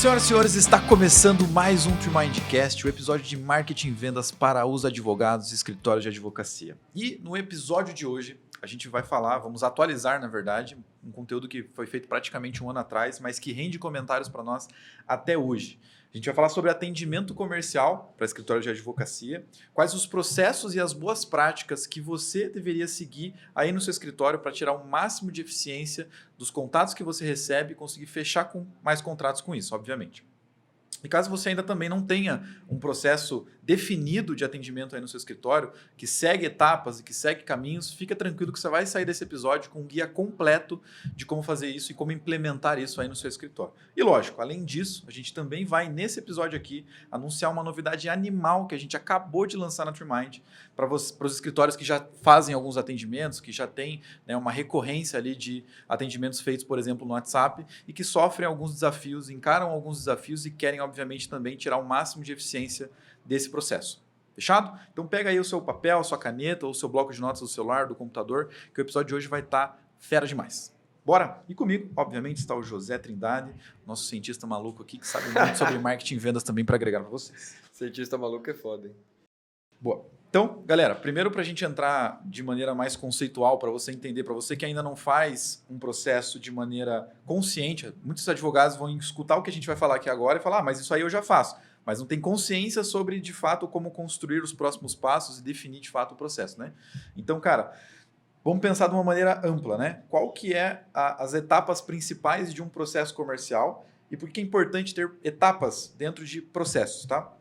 Senhoras e senhores, está começando mais um TreeMindCast, o episódio de marketing e vendas para os advogados e escritórios de advocacia. E no episódio de hoje, a gente vai falar, vamos atualizar, na verdade, um conteúdo que foi feito praticamente um ano atrás, mas que rende comentários para nós até hoje. A gente vai falar sobre atendimento comercial para escritórios de advocacia, quais os processos e as boas práticas que você deveria seguir aí no seu escritório para tirar o máximo de eficiência dos contatos que você recebe e conseguir fechar com mais contratos com isso, obviamente. E caso você ainda também não tenha um processo definido de atendimento aí no seu escritório, que segue etapas e que segue caminhos, fica tranquilo que você vai sair desse episódio com um guia completo de como fazer isso e como implementar isso aí no seu escritório. E lógico, além disso, a gente também vai nesse episódio aqui anunciar uma novidade animal que a gente acabou de lançar na TreeMind para os escritórios que já fazem alguns atendimentos, que já tem, né, uma recorrência ali de atendimentos feitos, por exemplo, no WhatsApp e que sofrem alguns desafios, encaram alguns desafios e querem, obviamente, também tirar o máximo de eficiência desse processo. Fechado? Então pega aí o seu papel, sua caneta ou o seu bloco de notas do celular, do computador, que o episódio de hoje vai estar fera demais. Bora? E comigo, obviamente, está o José Trindade, nosso cientista maluco aqui, que sabe muito sobre marketing e vendas também para agregar para vocês. Cientista maluco é foda, hein? Boa. Então, galera, primeiro para a gente entrar de maneira mais conceitual, para você entender, para você que ainda não faz um processo de maneira consciente, muitos advogados vão escutar o que a gente vai falar aqui agora e falar, mas isso aí eu já faço. Mas não tem consciência sobre, de fato, como construir os próximos passos e definir, de fato, o processo, né? Então, cara, vamos pensar de uma maneira ampla, né? Qual que é as etapas principais de um processo comercial e por que é importante ter etapas dentro de processos, tá?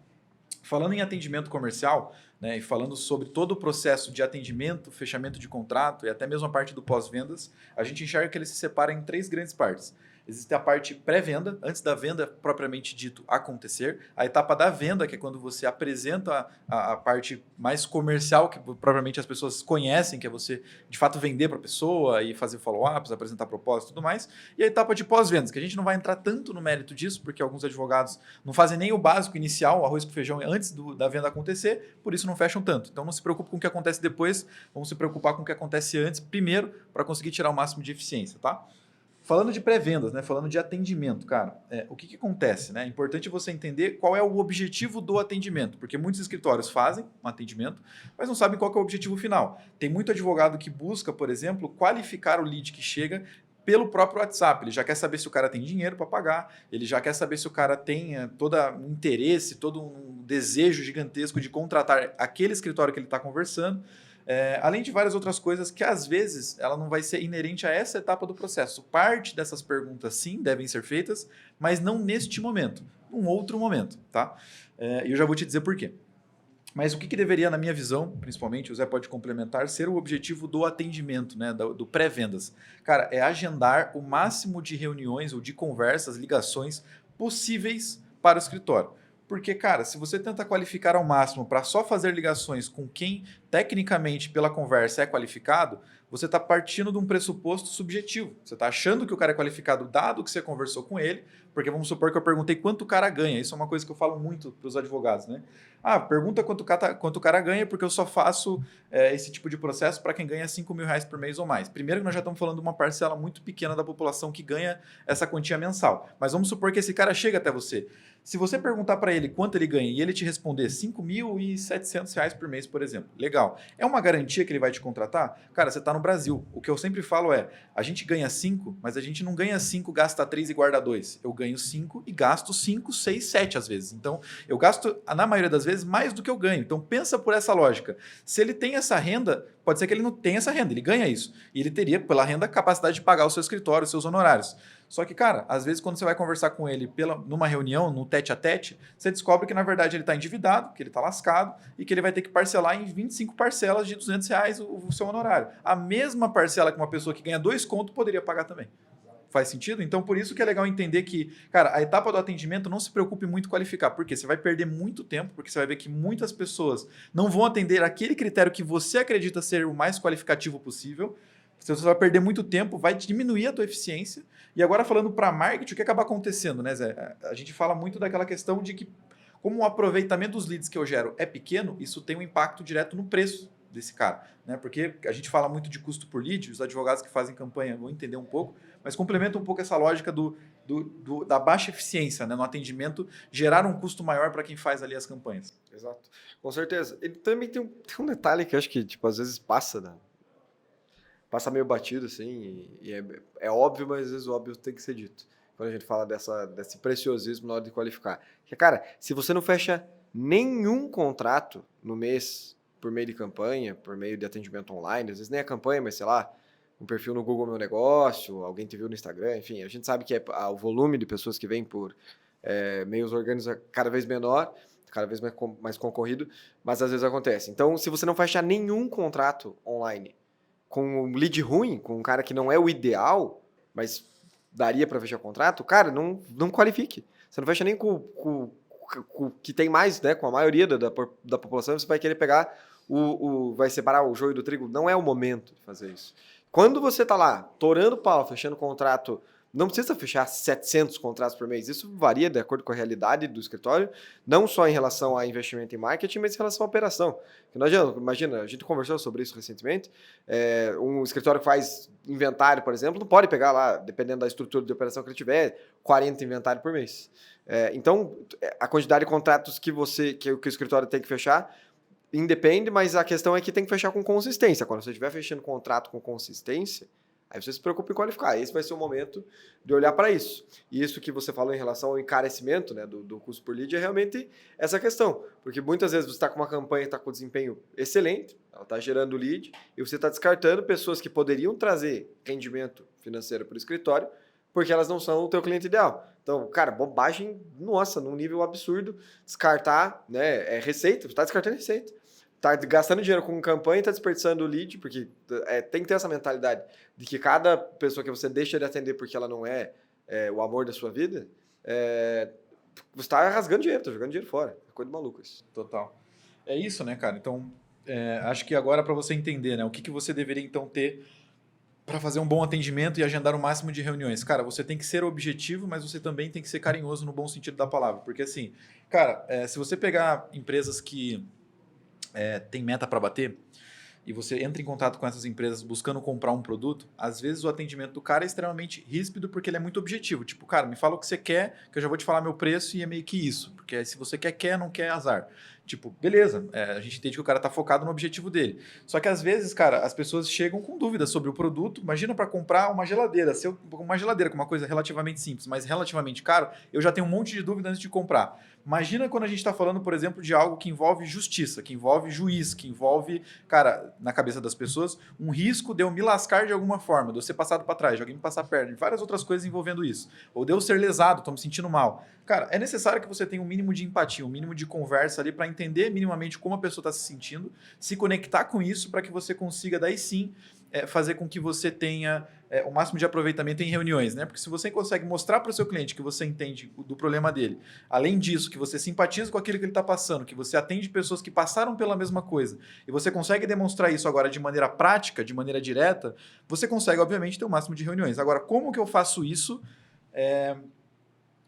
Falando em atendimento comercial, né, e falando sobre todo o processo de atendimento, fechamento de contrato e até mesmo a parte do pós-vendas, a gente enxerga que ele se separa em três grandes partes. Existe a parte pré-venda, antes da venda propriamente dito acontecer. A etapa da venda, que é quando você apresenta a parte mais comercial, que provavelmente as pessoas conhecem, que é você de fato vender para a pessoa e fazer follow-ups, apresentar propósito e tudo mais. E a etapa de pós-vendas, que a gente não vai entrar tanto no mérito disso, porque alguns advogados não fazem nem o básico inicial, o arroz com feijão, antes da venda acontecer, por isso não fecham tanto. Então não se preocupe com o que acontece depois, vamos se preocupar com o que acontece antes, primeiro, para conseguir tirar o máximo de eficiência, tá? Falando de pré-vendas, né? Falando de atendimento, cara, o que acontece? Né? É importante você entender qual é o objetivo do atendimento, porque muitos escritórios fazem um atendimento, mas não sabem qual que é o objetivo final. Tem muito advogado que busca, por exemplo, qualificar o lead que chega pelo próprio WhatsApp. Ele já quer saber se o cara tem dinheiro para pagar, ele já quer saber se o cara tem todo um interesse, todo um desejo gigantesco de contratar aquele escritório que ele está conversando. Além de várias outras coisas que, às vezes, ela não vai ser inerente a essa etapa do processo. Parte dessas perguntas, sim, devem ser feitas, mas não neste momento, num outro momento, tá? E eu já vou te dizer por quê. Mas o que deveria, na minha visão, principalmente, o Zé pode complementar, ser o objetivo do atendimento, né, do pré-vendas? Cara, é agendar o máximo de reuniões ou de conversas, ligações possíveis para o escritório. Porque, cara, se você tenta qualificar ao máximo para só fazer ligações com quem, tecnicamente, pela conversa é qualificado, você está partindo de um pressuposto subjetivo. Você está achando que o cara é qualificado dado que você conversou com ele, porque vamos supor que eu perguntei quanto o cara ganha. Isso é uma coisa que eu falo muito para os advogados, né? Pergunta quanto o cara ganha, porque eu só faço esse tipo de processo para quem ganha R$5.000 por mês ou mais. Primeiro que nós já estamos falando de uma parcela muito pequena da população que ganha essa quantia mensal. Mas vamos supor que esse cara chega até você. Se você perguntar para ele quanto ele ganha e ele te responder R$5.700 por mês, por exemplo, legal. É uma garantia que ele vai te contratar? Cara, você está no Brasil. O que eu sempre falo é, a gente ganha 5, mas a gente não ganha 5, gasta 3 e guarda 2. Eu ganho 5 e gasto 5, 6, 7 às vezes. Então, eu gasto, na maioria das vezes, mais do que eu ganho. Então, pensa por essa lógica. Se ele tem essa renda, pode ser que ele não tenha essa renda, ele ganha isso. E ele teria, pela renda, a capacidade de pagar o seu escritório, os seus honorários. Só que, cara, às vezes quando você vai conversar com ele numa reunião, no tete-a-tete, você descobre que, na verdade, ele está endividado, que ele está lascado e que ele vai ter que parcelar em 25 parcelas de R$200 o seu honorário. A mesma parcela que uma pessoa que ganha 2 contos poderia pagar também. Faz sentido? Então, por isso que é legal entender que, cara, a etapa do atendimento não se preocupe muito em qualificar, porque você vai perder muito tempo, porque você vai ver que muitas pessoas não vão atender aquele critério que você acredita ser o mais qualificativo possível. Você vai perder muito tempo, vai diminuir a tua eficiência. E agora falando para marketing, o que acaba acontecendo, né, Zé? A gente fala muito daquela questão de que, como o aproveitamento dos leads que eu gero é pequeno, isso tem um impacto direto no preço desse cara, né? Porque a gente fala muito de custo por lead, os advogados que fazem campanha vão entender um pouco, mas complementa um pouco essa lógica da baixa eficiência, né, no atendimento, gerar um custo maior para quem faz ali as campanhas. Exato. Com certeza. Ele também tem um detalhe que eu acho que, tipo, às vezes passa, né? Passa meio batido, assim, e é óbvio, mas às vezes o óbvio tem que ser dito. Quando a gente fala desse preciosismo na hora de qualificar. Que, cara, se você não fecha nenhum contrato no mês, por meio de campanha, por meio de atendimento online, às vezes nem é campanha, mas sei lá, um perfil no Google Meu Negócio, alguém te viu no Instagram, enfim, a gente sabe que o volume de pessoas que vêm por meios orgânicos é cada vez menor, cada vez mais concorrido, mas às vezes acontece. Então, se você não fecha nenhum contrato online com um lead ruim, com um cara que não é o ideal, mas daria para fechar o contrato, cara, não qualifique. Você não fecha nem com que tem mais, né? Com a maioria da população, você vai querer pegar vai separar o joio do trigo. Não é o momento de fazer isso. Quando você tá lá, torando pau, fechando contrato, não precisa fechar 700 contratos por mês. Isso varia de acordo com a realidade do escritório, não só em relação a investimento em marketing, mas em relação à operação. Porque não adianta, imagina, a gente conversou sobre isso recentemente, um escritório que faz inventário, por exemplo, não pode pegar lá, dependendo da estrutura de operação que ele tiver, 40 inventários por mês. Então, a quantidade de contratos que o escritório tem que fechar independe, mas a questão é que tem que fechar com consistência. Quando você estiver fechando contrato com consistência, aí você se preocupa em qualificar. Esse vai ser o momento de olhar para isso. E isso que você falou em relação ao encarecimento, né, do custo por lead é realmente essa questão. Porque muitas vezes você está com uma campanha que está com desempenho excelente, ela está gerando lead, e você está descartando pessoas que poderiam trazer rendimento financeiro para o escritório, porque elas não são o teu cliente ideal. Então, cara, bobagem, nossa, num nível absurdo, descartar, né, receita, você está descartando receita. Tá gastando dinheiro com campanha e tá desperdiçando o lead, porque tem que ter essa mentalidade de que cada pessoa que você deixa de atender porque ela não é o amor da sua vida, você está rasgando dinheiro, tá jogando dinheiro fora. É coisa de maluco isso. Total. É isso, né, cara? Então, acho que agora para você entender, né, o que você deveria então ter para fazer um bom atendimento e agendar o máximo de reuniões. Cara, você tem que ser objetivo, mas você também tem que ser carinhoso no bom sentido da palavra. Porque assim, cara, se você pegar empresas que tem meta para bater e você entra em contato com essas empresas buscando comprar um produto, às vezes o atendimento do cara é extremamente ríspido porque ele é muito objetivo. Tipo, cara, me fala o que você quer, que eu já vou te falar meu preço e é meio que isso. Porque se você quer, não quer, azar. Tipo, beleza, a gente entende que o cara tá focado no objetivo dele. Só que às vezes, cara, as pessoas chegam com dúvidas sobre o produto. Imagina para comprar uma geladeira. Se eu uma geladeira com uma coisa relativamente simples, mas relativamente caro, eu já tenho um monte de dúvida antes de comprar. Imagina quando a gente está falando, por exemplo, de algo que envolve justiça, que envolve juiz, que envolve, cara, na cabeça das pessoas, um risco de eu me lascar de alguma forma, de eu ser passado para trás, de alguém me passar a perna, de várias outras coisas envolvendo isso. Ou de eu ser lesado, estou me sentindo mal. Cara, é necessário que você tenha um mínimo de empatia, um mínimo de conversa ali para entender minimamente como a pessoa está se sentindo, se conectar com isso para que você consiga, daí sim, fazer com que você tenha o máximo de aproveitamento em reuniões, né? Porque se você consegue mostrar para o seu cliente que você entende do problema dele, além disso, que você simpatiza com aquilo que ele está passando, que você atende pessoas que passaram pela mesma coisa, e você consegue demonstrar isso agora de maneira prática, de maneira direta, você consegue, obviamente, ter o máximo de reuniões. Agora, como que eu faço isso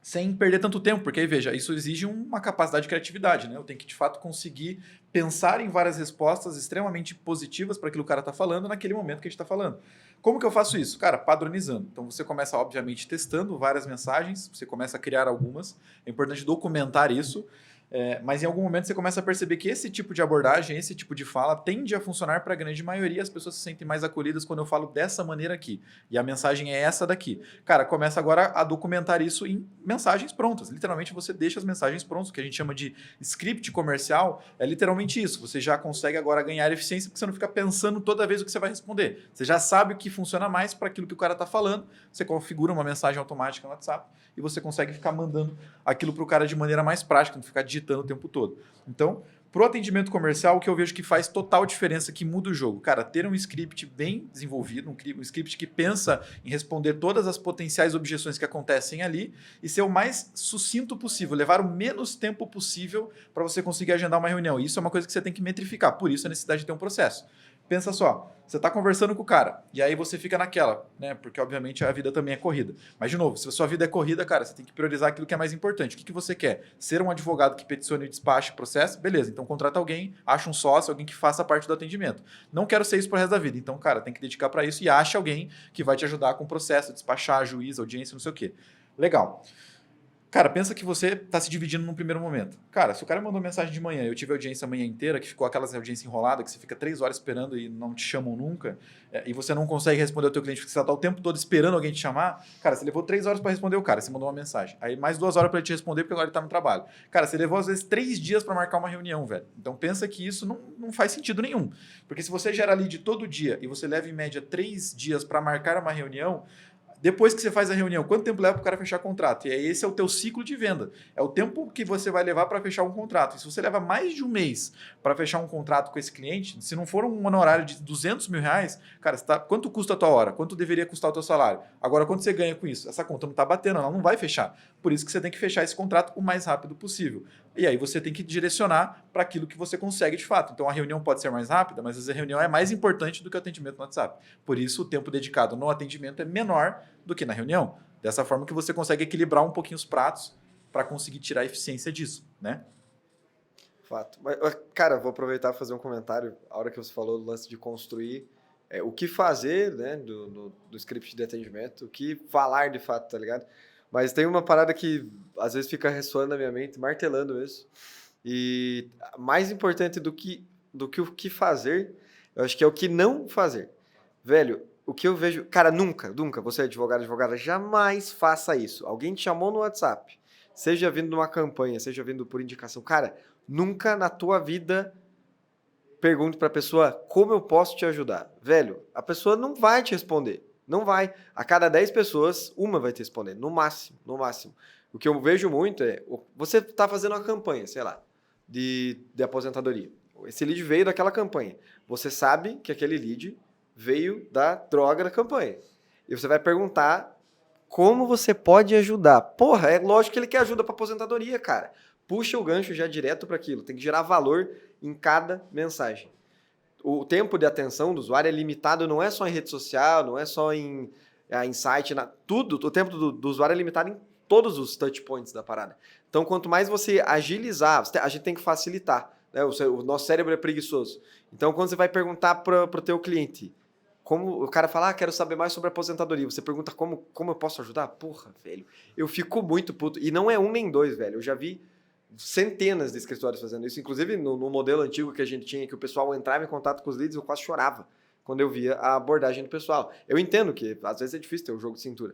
sem perder tanto tempo? Porque aí, veja, isso exige uma capacidade de criatividade, né? Eu tenho que, de fato, conseguir pensar em várias respostas extremamente positivas para aquilo que o cara está falando naquele momento que a gente está falando. Como que eu faço isso? Cara, padronizando. Então, você começa, obviamente, testando várias mensagens, você começa a criar algumas. É importante documentar isso. Mas em algum momento você começa a perceber que esse tipo de abordagem, esse tipo de fala tende a funcionar para a grande maioria. As pessoas se sentem mais acolhidas quando eu falo dessa maneira aqui. E a mensagem é essa daqui. Cara, começa agora a documentar isso em mensagens prontas. Literalmente você deixa as mensagens prontas. O que a gente chama de script comercial é literalmente isso. Você já consegue agora ganhar eficiência porque você não fica pensando toda vez o que você vai responder. Você já sabe o que funciona mais para aquilo que o cara está falando. Você configura uma mensagem automática no WhatsApp e você consegue ficar mandando aquilo para o cara de maneira mais prática, não ficar digitando o tempo todo. Então, para o atendimento comercial, o que eu vejo que faz total diferença, que muda o jogo, cara, ter um script bem desenvolvido, um script que pensa em responder todas as potenciais objeções que acontecem ali e ser o mais sucinto possível, levar o menos tempo possível para você conseguir agendar uma reunião. Isso é uma coisa que você tem que metrificar, por isso a necessidade de ter um processo. Pensa só, você está conversando com o cara e aí você fica naquela, né? Porque obviamente a vida também é corrida. Mas de novo, se a sua vida é corrida, cara, você tem que priorizar aquilo que é mais importante. O que você quer? Ser um advogado que peticione, despache, processo? Beleza, então contrata alguém, acha um sócio, alguém que faça parte do atendimento. Não quero ser isso pro resto da vida. Então, cara, tem que dedicar para isso e acha alguém que vai te ajudar com o processo, despachar, juiz, audiência, não sei o quê. Legal. Cara, pensa que você está se dividindo num primeiro momento. Cara, se o cara mandou mensagem de manhã, eu tive audiência a manhã inteira, que ficou aquelas audiência enrolada, que você fica 3 horas esperando e não te chamam nunca, e você não consegue responder ao teu cliente porque você está o tempo todo esperando alguém te chamar, cara, você levou 3 horas para responder o cara, você mandou uma mensagem. Aí mais 2 horas para ele te responder porque agora ele está no trabalho. Cara, você levou às vezes 3 dias para marcar uma reunião, velho. Então pensa que isso não faz sentido nenhum. Porque se você gera lead todo dia e você leva em média 3 dias para marcar uma reunião, depois que você faz a reunião, quanto tempo leva para o cara fechar contrato? E aí esse é o teu ciclo de venda. É o tempo que você vai levar para fechar um contrato. E se você leva mais de um mês para fechar um contrato com esse cliente, se não for um honorário de R$ 200.000, cara, quanto custa a tua hora? Quanto deveria custar o teu salário? Agora, quanto você ganha com isso? Essa conta não está batendo, ela não vai fechar. Por isso que você tem que fechar esse contrato o mais rápido possível. E aí você tem que direcionar para aquilo que você consegue de fato. Então a reunião pode ser mais rápida, mas às vezes a reunião é mais importante do que o atendimento no WhatsApp. Por isso o tempo dedicado no atendimento é menor do que na reunião. Dessa forma que você consegue equilibrar um pouquinho os pratos para conseguir tirar a eficiência disso, né? Fato. Mas, cara, vou aproveitar e fazer um comentário. A hora que você falou do lance de construir, o que fazer, né, do script de atendimento, o que falar de fato, tá ligado? Mas tem uma parada que às vezes fica ressoando na minha mente, martelando isso. E mais importante do que o que fazer, eu acho que é o que não fazer. Velho, o que eu vejo... Cara, nunca, você é advogado, advogada, jamais faça isso. Alguém te chamou no WhatsApp, seja vindo de uma campanha, seja vindo por indicação. Cara, nunca na tua vida pergunte pra pessoa como eu posso te ajudar. Velho, a pessoa não vai te responder. Não vai. A cada 10 pessoas, uma vai te responder. No máximo, no máximo. O que eu vejo muito é... Você está fazendo uma campanha, sei lá, de aposentadoria. Esse lead veio daquela campanha. Você sabe que aquele lead veio da droga da campanha. E você vai perguntar como você pode ajudar. Porra, é lógico que ele quer ajuda para aposentadoria, cara. Puxa o gancho já direto para aquilo. Tem que gerar valor em cada mensagem. O tempo de atenção do usuário é limitado, não é só em rede social, não é só em site, tudo. O tempo do usuário é limitado em todos os touch points da parada. Então, quanto mais você agilizar, a gente tem que facilitar. Né? O nosso cérebro é preguiçoso. Então, quando você vai perguntar para o teu cliente, como o cara fala, quero saber mais sobre a aposentadoria, você pergunta como eu posso ajudar? Porra, velho, eu fico muito puto. E não é um nem dois, velho. Eu já vi centenas de escritórios fazendo isso. Inclusive, no modelo antigo que a gente tinha, que o pessoal entrava em contato com os leads, eu quase chorava quando eu via a abordagem do pessoal. Eu entendo que, às vezes, é difícil ter um jogo de cintura.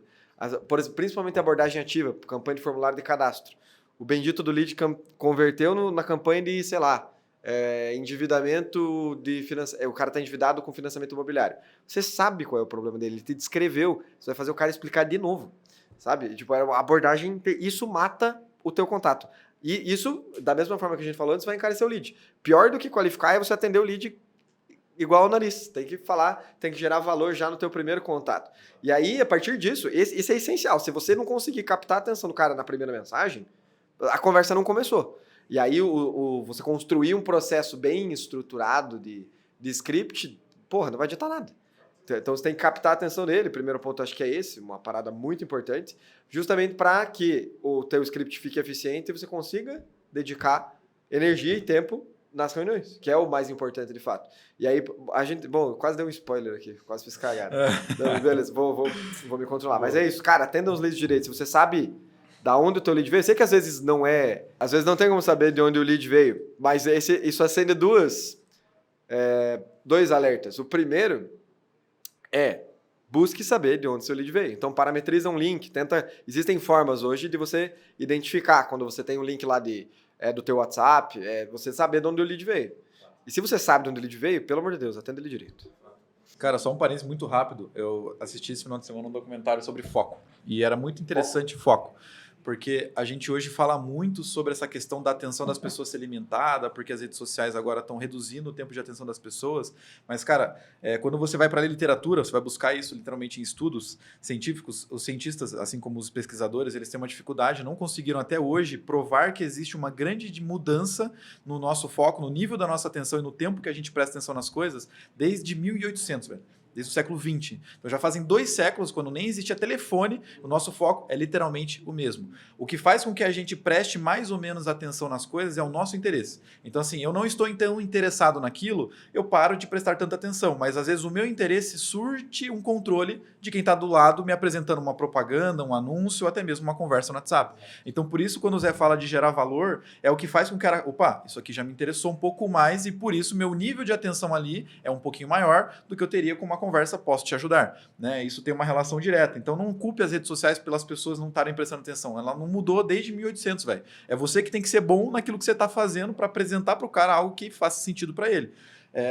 Por exemplo, principalmente a abordagem ativa, campanha de formulário de cadastro. O bendito do lead converteu na campanha de, sei lá, endividamento de o cara está endividado com financiamento imobiliário. Você sabe qual é o problema dele, ele te descreveu, você vai fazer o cara explicar de novo, sabe? Tipo, a abordagem, isso mata o teu contato. E isso, da mesma forma que a gente falou antes, vai encarecer o lead. Pior do que qualificar é você atender o lead igual ao nariz. Tem que falar, tem que gerar valor já no teu primeiro contato. E aí, a partir disso, isso é essencial. Se você não conseguir captar a atenção do cara na primeira mensagem, a conversa não começou. E aí, você construir um processo bem estruturado de script, porra, não vai adiantar nada. Então, você tem que captar a atenção dele. O primeiro ponto, acho que é esse, uma parada muito importante, justamente para que o teu script fique eficiente e você consiga dedicar energia e tempo nas reuniões, que é o mais importante, de fato. E aí, quase dei um spoiler aqui, quase fiz cagada. Não, beleza, vou me controlar. Mas é isso, cara, atenda os leads direito. Se você sabe da onde o teu lead veio, sei que às vezes não tem como saber de onde o lead veio, mas isso acende dois alertas. O primeiro busque saber de onde seu lead veio. Então, parametriza um link, existem formas hoje de você identificar, quando você tem um link lá do teu WhatsApp, você saber de onde o lead veio. E se você sabe de onde o lead veio, pelo amor de Deus, atenda ele direito. Cara, só um parênteses muito rápido. Eu assisti esse final de semana um documentário sobre foco. E era muito interessante foco. Porque a gente hoje fala muito sobre essa questão da atenção das pessoas ser limitada, porque as redes sociais agora estão reduzindo o tempo de atenção das pessoas. Mas, cara, quando você vai para a literatura, você vai buscar isso literalmente em estudos científicos, os cientistas, assim como os pesquisadores, eles têm uma dificuldade, não conseguiram até hoje provar que existe uma grande mudança no nosso foco, no nível da nossa atenção e no tempo que a gente presta atenção nas coisas, desde 1800, velho. desde o século XX. Então já fazem 2 séculos, quando nem existia telefone, o nosso foco é literalmente o mesmo. O que faz com que a gente preste mais ou menos atenção nas coisas é o nosso interesse. Então assim, eu não estou tão interessado naquilo, eu paro de prestar tanta atenção, mas às vezes o meu interesse surte um controle de quem está do lado me apresentando uma propaganda, um anúncio, ou até mesmo uma conversa no WhatsApp. Então por isso quando o Zé fala de gerar valor, é o que faz com que o cara, opa, isso aqui já me interessou um pouco mais e por isso meu nível de atenção ali é um pouquinho maior do que eu teria com uma conversa posso te ajudar, né? Isso tem uma relação direta. Então não culpe as redes sociais pelas pessoas não estarem prestando atenção. Ela não mudou desde 1800, velho. É você que tem que ser bom naquilo que você está fazendo para apresentar para o cara algo que faça sentido para ele.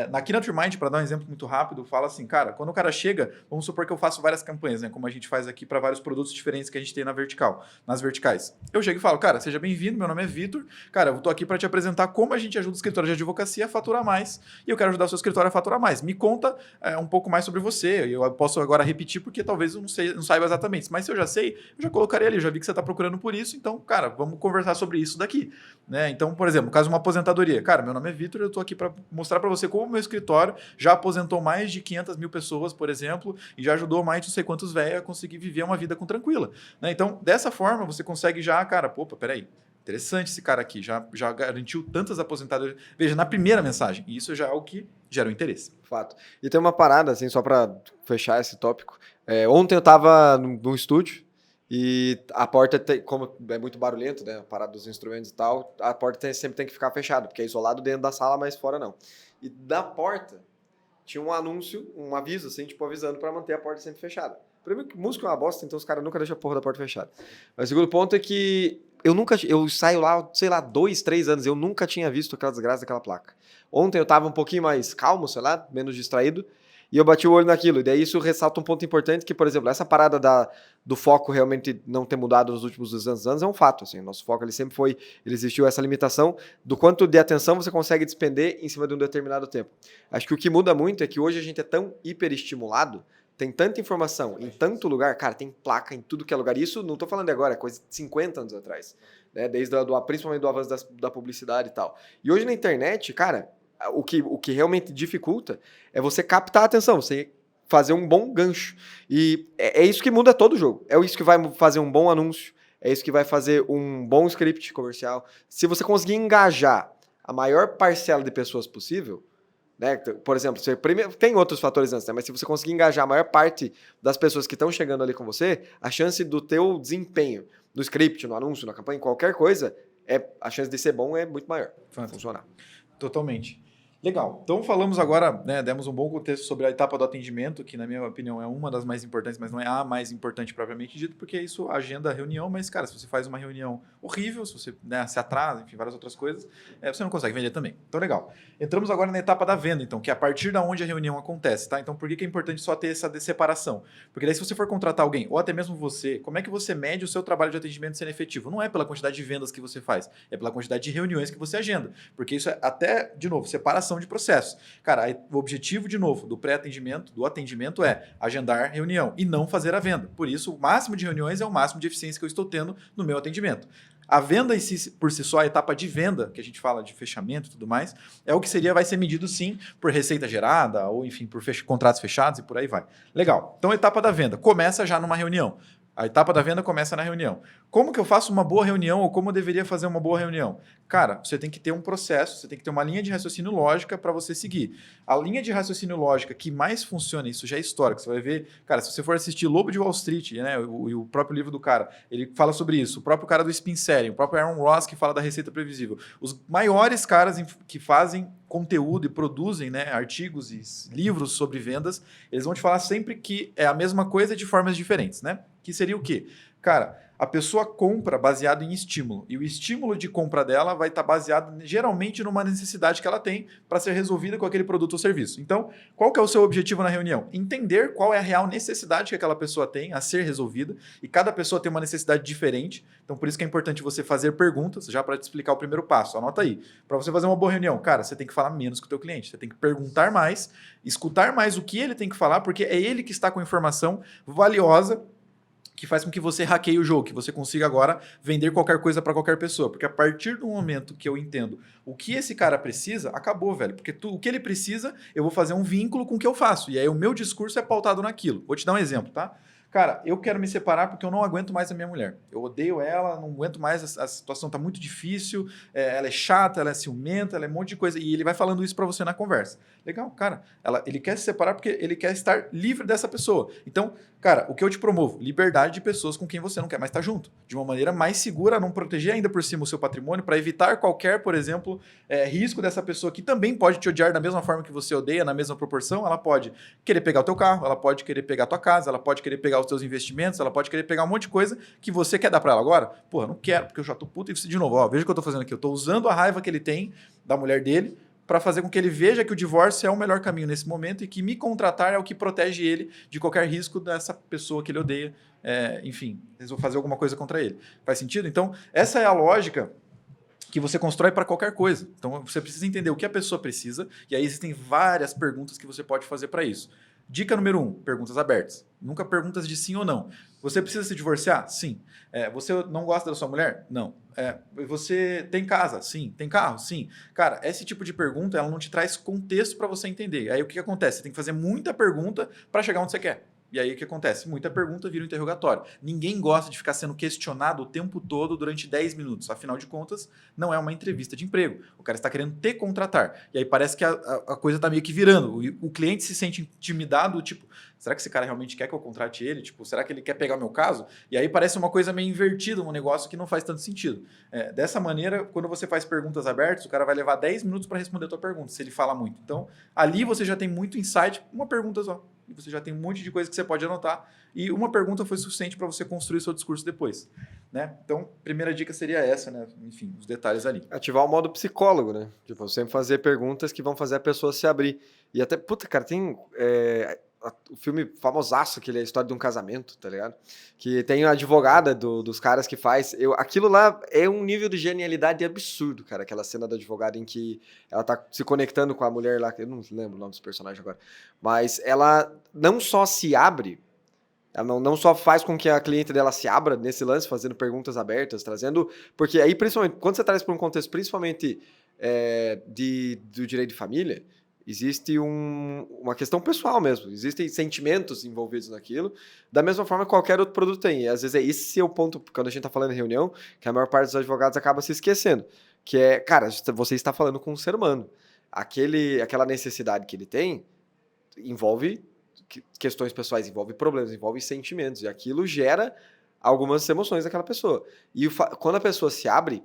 Na Keynote Mind, para dar um exemplo muito rápido, fala assim, cara, quando o cara chega, vamos supor que eu faço várias campanhas, né, como a gente faz aqui para vários produtos diferentes que a gente tem nas verticais. Eu chego e falo, cara, seja bem-vindo, meu nome é Vitor, cara, eu tô aqui para te apresentar como a gente ajuda o escritório de advocacia a faturar mais e eu quero ajudar o seu escritório a faturar mais. Me conta um pouco mais sobre você, eu posso agora repetir porque talvez eu não saiba exatamente, mas se eu já sei, eu já colocarei ali, eu já vi que você está procurando por isso, então, cara, vamos conversar sobre isso daqui. Né? Então, por exemplo, no caso de uma aposentadoria, cara, meu nome é Vitor, eu tô aqui para mostrar para você como o meu escritório já aposentou mais de 500 mil pessoas, por exemplo, e já ajudou mais de não sei quantos velhos a conseguir viver uma vida com tranquila. Né? Então, dessa forma, você consegue já, cara, opa, peraí, interessante esse cara aqui, já garantiu tantas aposentadorias. Veja, na primeira mensagem, e isso já é o que gera o interesse. Fato. E tem uma parada, assim, só para fechar esse tópico. Ontem eu estava num estúdio, e a porta, como é muito barulhento, né, a parada dos instrumentos e tal, a porta sempre tem que ficar fechada, porque é isolado dentro da sala, mas fora não. E da porta tinha um anúncio, um aviso, assim, tipo, avisando para manter a porta sempre fechada. Primeiro que música é uma bosta, então os caras nunca deixam a porra da porta fechada. Mas o segundo ponto é que eu saio lá, sei lá, 2, 3 anos, eu nunca tinha visto aquela desgraça daquela placa. Ontem eu tava um pouquinho mais calmo, sei lá, menos distraído, e eu bati o olho naquilo. E daí isso ressalta um ponto importante que, por exemplo, essa parada do foco realmente não ter mudado nos últimos 200 anos é um fato. Assim, nosso foco ele sempre foi, ele existiu essa limitação do quanto de atenção você consegue despender em cima de um determinado tempo. Acho que o que muda muito é que hoje a gente é tão hiperestimulado, tem tanta informação em tanto lugar, cara, tem placa em tudo que é lugar. Isso não estou falando de agora, é coisa de 50 anos atrás, né? Desde principalmente do avanço da publicidade e tal. E hoje na internet, cara, o que realmente dificulta é você captar a atenção, você fazer um bom gancho. E é isso que muda todo o jogo. É isso que vai fazer um bom anúncio, é isso que vai fazer um bom script comercial. Se você conseguir engajar a maior parcela de pessoas possível, né? Por exemplo, tem outros fatores antes, né? Mas se você conseguir engajar a maior parte das pessoas que estão chegando ali com você, a chance do teu desempenho no script, no anúncio, na campanha, qualquer coisa, a chance de ser bom é muito maior. Vai funcionar. Totalmente. Legal. Então falamos agora, né, demos um bom contexto sobre a etapa do atendimento, que na minha opinião é uma das mais importantes, mas não é a mais importante propriamente dito, porque isso agenda a reunião, mas cara, se você faz uma reunião horrível, se você, né, se atrasa, enfim, várias outras coisas, você não consegue vender também. Então legal. Entramos agora na etapa da venda, então, que é a partir da onde a reunião acontece, tá? Então por que é importante só ter essa separação? Porque daí se você for contratar alguém, ou até mesmo você, como é que você mede o seu trabalho de atendimento sendo efetivo? Não é pela quantidade de vendas que você faz, é pela quantidade de reuniões que você agenda, porque isso é até, de novo, separação de processos. Cara, o objetivo, de novo, do pré-atendimento, do atendimento é agendar reunião e não fazer a venda. Por isso, o máximo de reuniões é o máximo de eficiência que eu estou tendo no meu atendimento. A venda em si, por si só, a etapa de venda, que a gente fala de fechamento e tudo mais, é o que vai ser medido sim por receita gerada ou, enfim, por contratos fechados e por aí vai. Legal. Então, a etapa da venda começa já numa reunião. A etapa da venda começa na reunião. Como que eu faço uma boa reunião ou como eu deveria fazer uma boa reunião? Cara, você tem que ter um processo, você tem que ter uma linha de raciocínio lógica para você seguir. A linha de raciocínio lógica que mais funciona, isso já é histórico, você vai ver, cara, se você for assistir Lobo de Wall Street, né, o próprio livro do cara, ele fala sobre isso, o próprio cara do Spin Selling, o próprio Aaron Ross que fala da receita previsível. Os maiores caras que fazem conteúdo e produzem, né, artigos e livros sobre vendas, eles vão te falar sempre que é a mesma coisa de formas diferentes, né? Que seria o quê? Cara, a pessoa compra baseado em estímulo. E o estímulo de compra dela vai estar baseado geralmente numa necessidade que ela tem para ser resolvida com aquele produto ou serviço. Então, qual que é o seu objetivo na reunião? Entender qual é a real necessidade que aquela pessoa tem a ser resolvida. E cada pessoa tem uma necessidade diferente. Então, por isso que é importante você fazer perguntas, já para te explicar o primeiro passo. Anota aí. Para você fazer uma boa reunião, cara, você tem que falar menos com o teu cliente. Você tem que perguntar mais, escutar mais o que ele tem que falar, porque é ele que está com informação valiosa que faz com que você hackeie o jogo, que você consiga agora vender qualquer coisa para qualquer pessoa. Porque a partir do momento que eu entendo o que esse cara precisa, acabou, velho. Porque o que ele precisa, eu vou fazer um vínculo com o que eu faço. E aí o meu discurso é pautado naquilo. Vou te dar um exemplo, tá? Cara, eu quero me separar porque eu não aguento mais a minha mulher. Eu odeio ela, não aguento mais, a situação tá muito difícil, ela é chata, ela é ciumenta, ela é um monte de coisa. E ele vai falando isso para você na conversa. Legal, cara. Ele quer se separar porque ele quer estar livre dessa pessoa. Então, cara, o que eu te promovo? Liberdade de pessoas com quem você não quer mais estar junto. De uma maneira mais segura, não proteger ainda por cima o seu patrimônio, para evitar qualquer, por exemplo, risco dessa pessoa que também pode te odiar da mesma forma que você odeia, na mesma proporção. Ela pode querer pegar o teu carro, ela pode querer pegar a tua casa, ela pode querer pegar os teus investimentos, ela pode querer pegar um monte de coisa que você quer dar para ela agora. Porra, não quero, porque eu já tô puto. E de novo, ó, veja o que eu tô fazendo aqui. Eu tô usando a raiva que ele tem da mulher dele para fazer com que ele veja que o divórcio é o melhor caminho nesse momento e que me contratar é o que protege ele de qualquer risco dessa pessoa que ele odeia. Enfim, eles vão fazer alguma coisa contra ele. Faz sentido? Então, essa é a lógica que você constrói para qualquer coisa. Então, você precisa entender o que a pessoa precisa, e aí existem várias perguntas que você pode fazer para isso. Dica número 1, perguntas abertas. Nunca perguntas de sim ou não. Você precisa se divorciar? Sim. Você não gosta da sua mulher? Não. Você tem casa? Sim. Tem carro? Sim. Cara, esse tipo de pergunta, ela não te traz contexto para você entender. Aí o que acontece? Você tem que fazer muita pergunta para chegar onde você quer. E aí o que acontece? Muita pergunta vira um interrogatório. Ninguém gosta de ficar sendo questionado o tempo todo durante 10 minutos. Afinal de contas, não é uma entrevista de emprego. O cara está querendo te contratar. E aí parece que a coisa está meio que virando. O cliente se sente intimidado, tipo, será que esse cara realmente quer que eu contrate ele? Tipo, será que ele quer pegar o meu caso? E aí parece uma coisa meio invertida, um negócio que não faz tanto sentido. Dessa maneira, quando você faz perguntas abertas, o cara vai levar 10 minutos para responder a tua pergunta, se ele fala muito. Então, ali você já tem muito insight, uma pergunta só. E você já tem um monte de coisa que você pode anotar. E uma pergunta foi suficiente para você construir seu discurso depois. Né? Então, primeira dica seria essa, né? Enfim, os detalhes ali. Ativar o modo psicólogo, né? Tipo, sempre fazer perguntas que vão fazer a pessoa se abrir. E até, puta, cara, tem o filme famosaço, que ele é a história de um casamento, tá ligado? Que tem a advogada dos caras que faz. Aquilo lá é um nível de genialidade absurdo, cara. Aquela cena da advogada em que ela tá se conectando com a mulher lá, que eu não lembro o nome dos personagens agora. Mas ela não só se abre, ela não só faz com que a cliente dela se abra nesse lance, fazendo perguntas abertas, trazendo... Porque aí, principalmente, quando você traz para um contexto, principalmente do direito de família, existe uma questão pessoal mesmo. Existem sentimentos envolvidos naquilo, da mesma forma que qualquer outro produto tem. E às vezes esse é o ponto, quando a gente está falando em reunião, que a maior parte dos advogados acaba se esquecendo. Que é, cara, você está falando com um ser humano. Aquela necessidade que ele tem envolve questões pessoais, envolve problemas, envolve sentimentos. E aquilo gera algumas emoções daquela pessoa. E quando a pessoa se abre,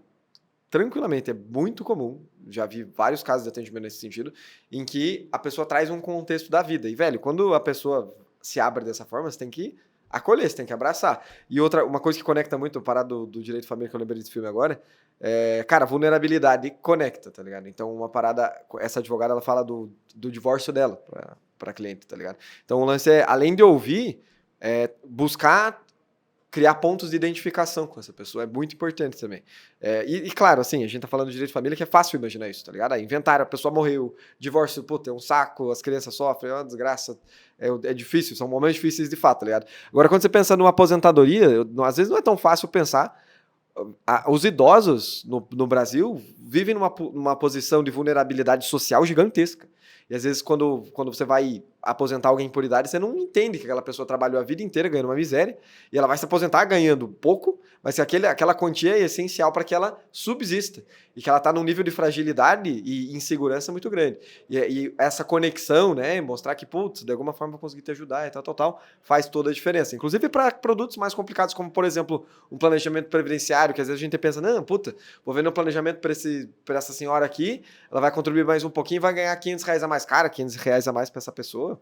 tranquilamente, é muito comum, já vi vários casos de atendimento nesse sentido, em que a pessoa traz um contexto da vida. E, velho, quando a pessoa se abre dessa forma, você tem que acolher, você tem que abraçar. E uma coisa que conecta muito, parar do direito de família, que eu lembrei desse filme agora, cara, vulnerabilidade conecta, tá ligado? Então, uma parada, essa advogada, ela fala do divórcio dela pra cliente, tá ligado? Então, o lance é, além de ouvir, buscar criar pontos de identificação com essa pessoa é muito importante também. E claro, assim, a gente tá falando de direito de família, que é fácil imaginar isso, tá ligado? Inventário, a pessoa morreu, divórcio, puta, é um saco, as crianças sofrem, é uma desgraça, é difícil, são momentos difíceis de fato, tá ligado? Agora, quando você pensa numa aposentadoria, às vezes não é tão fácil pensar. Os idosos no Brasil vivem numa posição de vulnerabilidade social gigantesca. E às vezes, quando você vai aposentar alguém por idade, você não entende que aquela pessoa trabalhou a vida inteira ganhando uma miséria, e ela vai se aposentar ganhando pouco, mas aquela quantia é essencial para que ela subsista, e que ela está num nível de fragilidade e insegurança muito grande. E essa conexão, né, mostrar que, putz, de alguma forma eu vou conseguir te ajudar e tal, faz toda a diferença. Inclusive para produtos mais complicados, como, por exemplo, um planejamento previdenciário, que às vezes a gente pensa, não, puta, vou vender um planejamento para essa senhora aqui, ela vai contribuir mais um pouquinho e vai ganhar R$500 a mais. Cara, R$500 a mais para essa pessoa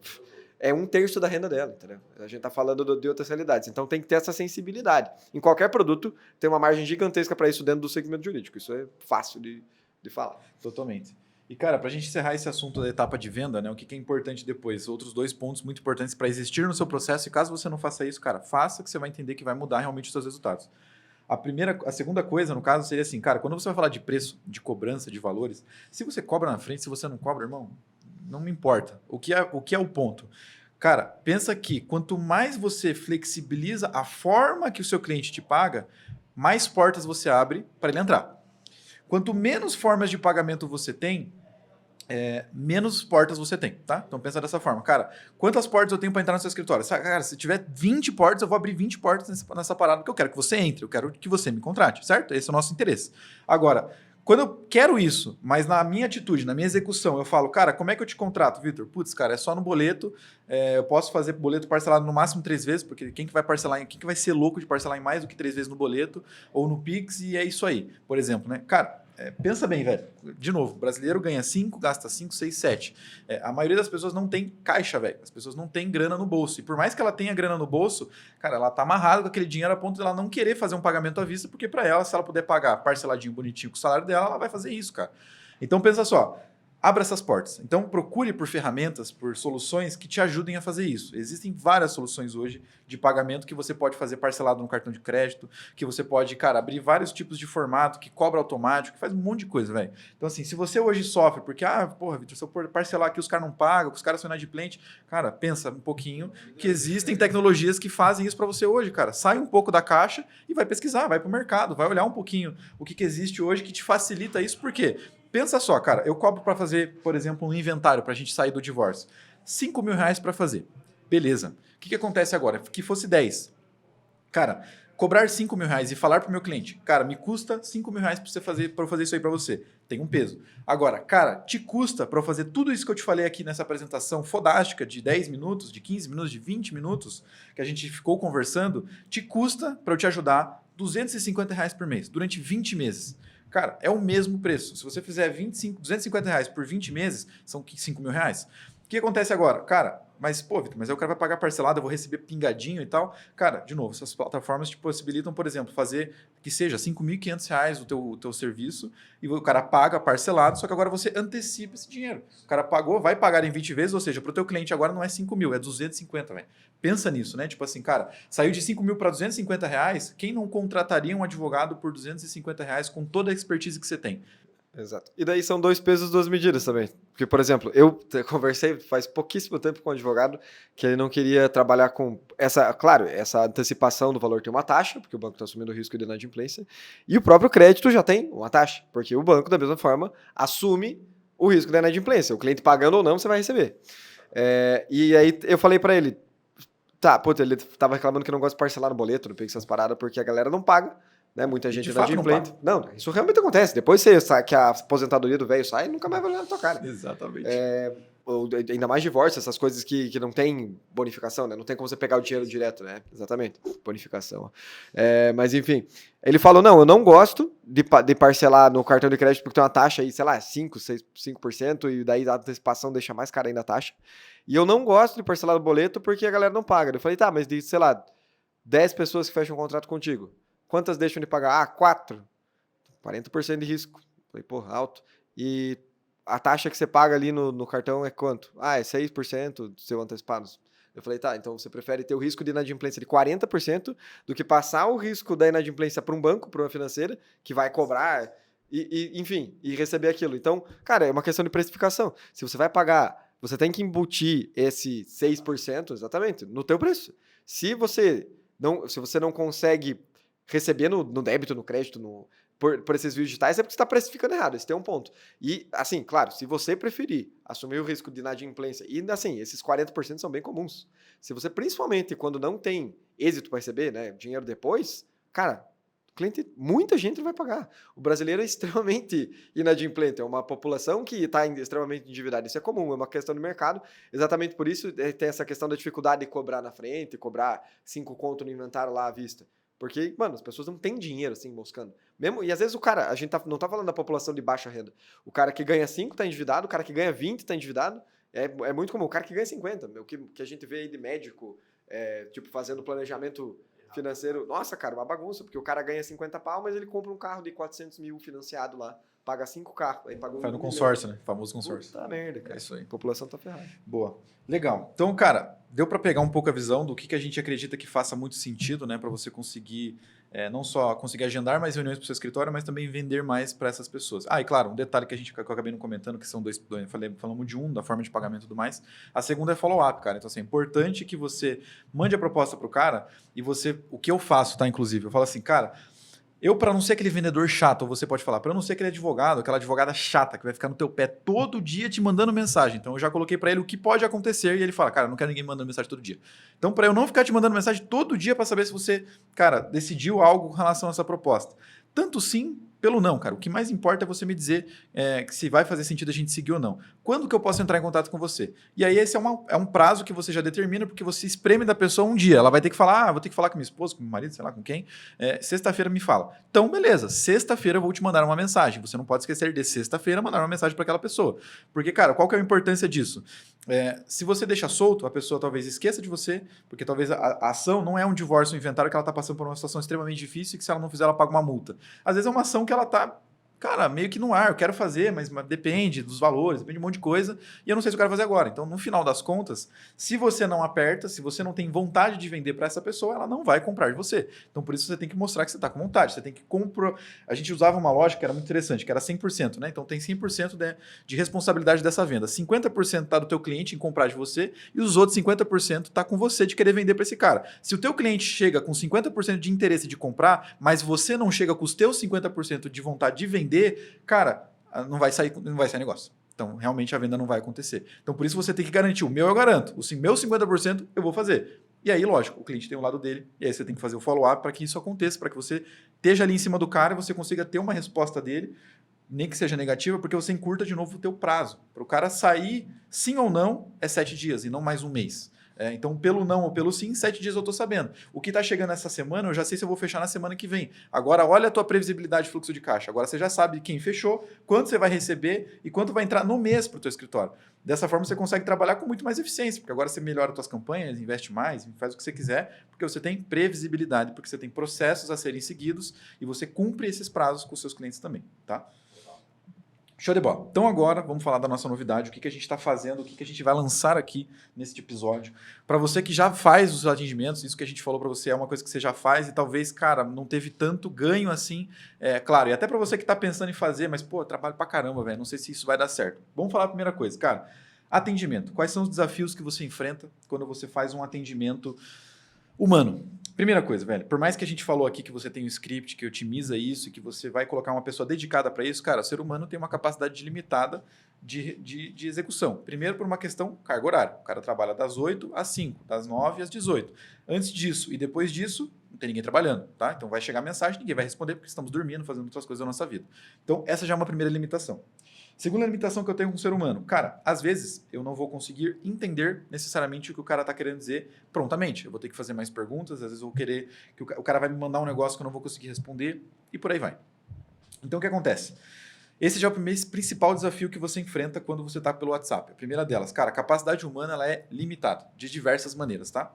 é 1/3 da renda dela, entendeu? A gente tá falando de outras realidades. Então tem que ter essa sensibilidade. Em qualquer produto, tem uma margem gigantesca para isso dentro do segmento jurídico. Isso é fácil de falar. Totalmente. E, cara, para a gente encerrar esse assunto da etapa de venda, né, o que é importante depois? Outros 2 pontos muito importantes para existir no seu processo. E caso você não faça isso, cara, faça, que você vai entender que vai mudar realmente os seus resultados. A segunda coisa, no caso, seria assim, cara, quando você vai falar de preço, de cobrança, de valores, se você cobra na frente, se você não cobra, irmão, não me importa. O que é o ponto? Cara, pensa que quanto mais você flexibiliza a forma que o seu cliente te paga, mais portas você abre para ele entrar. Quanto menos formas de pagamento você tem, menos portas você tem, tá? Então pensa dessa forma. Cara, quantas portas eu tenho para entrar no seu escritório? Cara, se tiver 20 portas, eu vou abrir 20 portas nessa parada, porque eu quero que você entre, eu quero que você me contrate, certo? Esse é o nosso interesse. Agora, quando eu quero isso, mas na minha atitude, na minha execução, eu falo, cara, como é que eu te contrato, Vitor? Putz, cara, é só no boleto, eu posso fazer boleto parcelado no máximo 3 vezes, porque quem que vai parcelar, quem que vai ser louco de parcelar em mais do que 3 vezes no boleto ou no Pix, e é isso aí, por exemplo, né? Cara, pensa bem, velho. De novo, o brasileiro ganha 5, gasta 5, 6, 7. A maioria das pessoas não tem caixa, velho. As pessoas não têm grana no bolso. E por mais que ela tenha grana no bolso, cara, ela tá amarrada com aquele dinheiro a ponto de ela não querer fazer um pagamento à vista, porque para ela, se ela puder pagar parceladinho, bonitinho com o salário dela, ela vai fazer isso, cara. Então pensa só. Abra essas portas. Então procure por ferramentas, por soluções que te ajudem a fazer isso. Existem várias soluções hoje de pagamento que você pode fazer parcelado no cartão de crédito, que você pode, cara, abrir vários tipos de formato, que cobra automático, que faz um monte de coisa, velho. Então assim, se você hoje sofre porque, porra, Vitor, se eu parcelar aqui os caras não pagam, os caras são inadimplentes, cara, pensa um pouquinho que existem tecnologias que fazem isso para você hoje, cara. Sai um pouco da caixa e vai pesquisar, vai pro mercado, vai olhar um pouquinho o que existe hoje que te facilita isso, por quê? Pensa só, cara, eu cobro para fazer, por exemplo, um inventário para a gente sair do divórcio. R$ 5.000 para fazer. Beleza. O que acontece agora? Que fosse 10. Cara, cobrar R$ 5.000 e falar para o meu cliente, cara, me custa R$ 5.000 para eu fazer isso aí para você. Tem um peso. Agora, cara, te custa para eu fazer tudo isso que eu te falei aqui nessa apresentação fodástica de 10 minutos, de 15 minutos, de 20 minutos, que a gente ficou conversando, te custa para eu te ajudar R$ 250 por mês, durante 20 meses. Cara, é o mesmo preço. Se você fizer R$ 250 por 20 meses, são R$ 5.000. O que acontece agora? Cara, mas, pô, Vitor, mas aí o cara vai pagar parcelado, eu vou receber pingadinho e tal. Cara, de novo, essas plataformas te possibilitam, por exemplo, fazer que seja R$ 5.500 o teu serviço e o cara paga parcelado, só que agora você antecipa esse dinheiro. O cara pagou, vai pagar em 20 vezes, ou seja, para o teu cliente agora não é 5.000, é 250, velho. Pensa nisso, né? Tipo assim, cara, saiu de 5.000 para R$ 250, quem não contrataria um advogado por R$ 250 com toda a expertise que você tem? Exato. E daí são 2 pesos, 2 medidas também. Porque, por exemplo, eu conversei faz pouquíssimo tempo com um advogado que ele não queria trabalhar com essa antecipação do valor tem uma taxa, porque o banco está assumindo o risco de inadimplência, e o próprio crédito já tem uma taxa, porque o banco, da mesma forma, assume o risco da inadimplência. O cliente pagando ou não, você vai receber. E aí eu falei para ele, ele tava reclamando que não gosta de parcelar no boleto, não Pix essas paradas, porque a galera não paga. Né? Muita gente inadimplente. Não, isso realmente acontece. Depois que a aposentadoria do velho sai, nunca mais vai olhar na tua cara. Exatamente. Ainda mais divórcio, essas coisas que não tem bonificação, né? Não tem como você pegar o dinheiro direto, né? Exatamente. Bonificação. Mas enfim, ele falou, não, eu não gosto de parcelar no cartão de crédito porque tem uma taxa aí, sei lá, 5% e daí a antecipação deixa mais cara ainda a taxa. E eu não gosto de parcelar no boleto porque a galera não paga. Eu falei, mas sei lá, 10 pessoas que fecham um contrato contigo. Quantas deixam de pagar? 4. 40% de risco. Falei, porra, alto. E a taxa que você paga ali no cartão é quanto? É 6% do seu antecipado. Eu falei, então você prefere ter o risco de inadimplência de 40% do que passar o risco da inadimplência para um banco, para uma financeira, que vai cobrar, enfim, e receber aquilo. Então, cara, é uma questão de precificação. Se você vai pagar, você tem que embutir esse 6%, exatamente, no teu preço. Se você não consegue receber no débito, no crédito, por esses vídeos digitais, é porque você está precificando errado, esse tem um ponto. E, assim, claro, se você preferir assumir o risco de inadimplência, e, assim, esses 40% são bem comuns. Se você, principalmente, quando não tem êxito para receber, né, dinheiro depois, cara, muita gente não vai pagar. O brasileiro é extremamente inadimplente, é uma população que está extremamente endividada. Isso é comum, é uma questão de mercado. Exatamente por isso tem essa questão da dificuldade de cobrar na frente, cobrar 5 conto no inventário lá à vista. Porque, mano, as pessoas não têm dinheiro, assim, moscando. E às vezes a gente não tá falando da população de baixa renda. O cara que ganha 5 tá endividado, o cara que ganha 20 tá endividado. É muito comum. O cara que ganha 50, o que a gente vê aí de médico, fazendo planejamento financeiro. Nossa, cara, uma bagunça, porque o cara ganha 50 pau, mas ele compra um carro de 400 mil financiado lá. Paga 5 carros. Aí pagou Faz no consórcio, né? Famoso consórcio. Puta merda, cara. É isso aí. A população tá ferrada. Boa. Legal. Então, cara, deu para pegar um pouco a visão do que a gente acredita que faça muito sentido, né? Para você conseguir não só conseguir agendar mais reuniões para o seu escritório, mas também vender mais para essas pessoas. E claro, um detalhe que que eu acabei não comentando, que são dois falamos de um, da forma de pagamento e tudo mais. A segunda é follow-up, cara. Então, assim, é importante que você mande a proposta para o cara e o que eu faço, tá? Inclusive, eu falo assim, cara, para não ser aquele vendedor chato, ou você pode falar, para não ser aquele advogado, aquela advogada chata que vai ficar no teu pé todo dia te mandando mensagem. Então eu já coloquei para ele o que pode acontecer e ele fala, cara, eu não quero ninguém me mandando mensagem todo dia. Então para eu não ficar te mandando mensagem todo dia para saber se você, cara, decidiu algo em relação a essa proposta. Tanto sim pelo não, cara. O que mais importa é você me dizer que se vai fazer sentido a gente seguir ou não. Quando que eu posso entrar em contato com você? E aí esse é um prazo que você já determina, porque você espreme da pessoa um dia. Ela vai ter que falar, vou ter que falar com minha esposa, com meu marido, sei lá com quem. Sexta-feira me fala. Então, beleza. Sexta-feira eu vou te mandar uma mensagem. Você não pode esquecer de sexta-feira mandar uma mensagem para aquela pessoa. Porque, cara, qual que é a importância disso? Se você deixa solto, a pessoa talvez esqueça de você, porque talvez a ação não é um divórcio, um inventário que ela está passando por uma situação extremamente difícil e que se ela não fizer, ela paga uma multa. Às vezes é uma ação que ela está, cara, meio que no ar, eu quero fazer, mas depende dos valores, depende de um monte de coisa, e eu não sei se eu quero fazer agora. Então, no final das contas, se você não aperta, se você não tem vontade de vender para essa pessoa, ela não vai comprar de você. Então, por isso você tem que mostrar que você está com vontade, você tem que comprar. A gente usava uma lógica que era muito interessante, que era 100%, né? Então, tem 100% de responsabilidade dessa venda. 50% está do teu cliente em comprar de você, e os outros 50% está com você de querer vender para esse cara. Se o teu cliente chega com 50% de interesse de comprar, mas você não chega com os teus 50% de vontade de vender, cara, não vai sair negócio. Então, realmente a venda não vai acontecer. Então, por isso você tem que garantir. O meu eu garanto. O meu 50% eu vou fazer. E aí, lógico, o cliente tem o lado dele. E aí você tem que fazer o follow-up para que isso aconteça, para que você esteja ali em cima do cara e você consiga ter uma resposta dele, nem que seja negativa, porque você encurta de novo o teu prazo. Para o cara sair sim ou não, é 7 dias e não mais um mês. Então, pelo não ou pelo sim, 7 dias eu estou sabendo. O que está chegando essa semana, eu já sei se eu vou fechar na semana que vem. Agora, olha a tua previsibilidade de fluxo de caixa. Agora você já sabe quem fechou, quanto você vai receber e quanto vai entrar no mês para o teu escritório. Dessa forma, você consegue trabalhar com muito mais eficiência, porque agora você melhora as tuas campanhas, investe mais, faz o que você quiser, porque você tem previsibilidade, porque você tem processos a serem seguidos e você cumpre esses prazos com os seus clientes também, tá? Show de bola. Então agora vamos falar da nossa novidade, o que a gente está fazendo, o que a gente vai lançar aqui nesse episódio. Para você que já faz os atendimentos, isso que a gente falou para você é uma coisa que você já faz e talvez, cara, não teve tanto ganho assim. Claro, e até para você que está pensando em fazer, mas, pô, trabalho pra caramba, velho, não sei se isso vai dar certo. Vamos falar a primeira coisa, cara. Atendimento. Quais são os desafios que você enfrenta quando você faz um atendimento humano? Primeira coisa, velho, por mais que a gente falou aqui que você tem um script que otimiza isso e que você vai colocar uma pessoa dedicada para isso, cara, o ser humano tem uma capacidade limitada de execução. Primeiro por uma questão carga horária. O cara trabalha das 8 às 5, das 9 às 18. Antes disso e depois disso, não tem ninguém trabalhando, tá? Então vai chegar mensagem, ninguém vai responder porque estamos dormindo, fazendo outras coisas da nossa vida. Então essa já é uma primeira limitação. Segunda limitação que eu tenho com o ser humano. Cara, às vezes eu não vou conseguir entender necessariamente o que o cara está querendo dizer prontamente. Eu vou ter que fazer mais perguntas, às vezes eu vou querer que o cara vai me mandar um negócio que eu não vou conseguir responder e por aí vai. Então o que acontece? Esse já é o principal desafio que você enfrenta quando você está pelo WhatsApp. A primeira delas, cara, a capacidade humana ela é limitada de diversas maneiras, tá?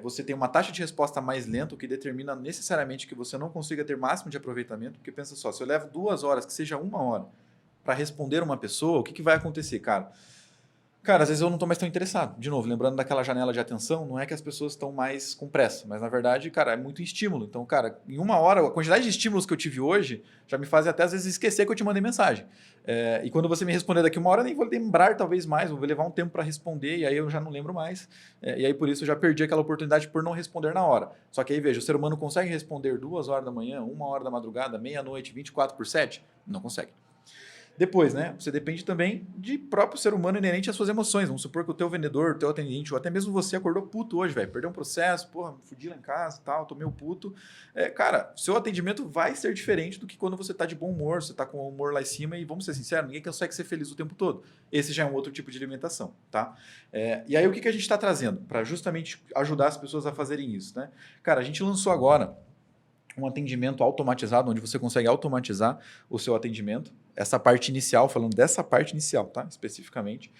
Você tem uma taxa de resposta mais lenta, o que determina necessariamente que você não consiga ter máximo de aproveitamento, porque pensa só, se eu levo 2 horas, que seja 1 hora, para responder uma pessoa, o que vai acontecer, cara? Cara, às vezes eu não estou mais tão interessado. De novo, lembrando daquela janela de atenção, não é que as pessoas estão mais com pressa, mas na verdade, cara, é muito estímulo. Então, cara, em 1 hora, a quantidade de estímulos que eu tive hoje já me faz até às vezes esquecer que eu te mandei mensagem. E quando você me responder daqui 1 hora, eu nem vou lembrar talvez mais, vou levar um tempo para responder e aí eu já não lembro mais. E aí por isso eu já perdi aquela oportunidade por não responder na hora. Só que aí veja, o ser humano consegue responder 2 horas da manhã, 1 hora da madrugada, meia-noite, 24/7? Não consegue. Depois, né? Você depende também de próprio ser humano inerente às suas emoções. Vamos supor que o teu vendedor, o teu atendente, ou até mesmo você acordou puto hoje, velho. Perdeu um processo, porra, me fudi lá em casa e tal, tô meio puto. Cara, seu atendimento vai ser diferente do que quando você tá de bom humor, você tá com o humor lá em cima e, vamos ser sinceros, ninguém consegue ser feliz o tempo todo. Esse já é um outro tipo de alimentação, tá? E aí o que a gente está trazendo para justamente ajudar as pessoas a fazerem isso, né? Cara, a gente lançou agora um atendimento automatizado, onde você consegue automatizar o seu atendimento. Essa parte inicial, falando dessa parte inicial, tá? Especificamente,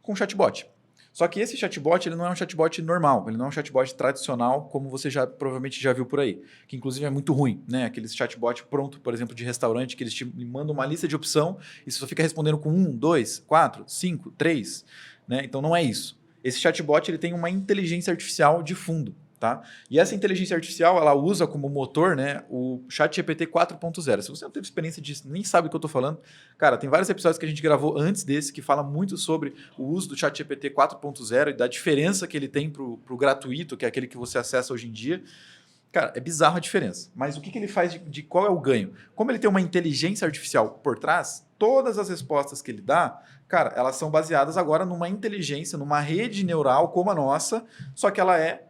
com chatbot. Só que esse chatbot, ele não é um chatbot normal, ele não é um chatbot tradicional, como você provavelmente já viu por aí, que inclusive é muito ruim, né? Aqueles chatbot pronto, por exemplo, de restaurante, que eles te mandam uma lista de opção e você só fica respondendo com 1, 2, 4, 5, 3, né? Então não é isso. Esse chatbot, ele tem uma inteligência artificial de fundo. tá? E essa inteligência artificial, ela usa como motor, né, o ChatGPT 4.0. Se você não teve experiência disso, nem sabe o que eu tô falando, cara, tem vários episódios que a gente gravou antes desse que fala muito sobre o uso do ChatGPT 4.0 e da diferença que ele tem pro gratuito, que é aquele que você acessa hoje em dia. Cara, é bizarro a diferença. Mas o que ele faz de qual é o ganho? Como ele tem uma inteligência artificial por trás, todas as respostas que ele dá, cara, elas são baseadas agora numa inteligência, numa rede neural como a nossa, só que ela é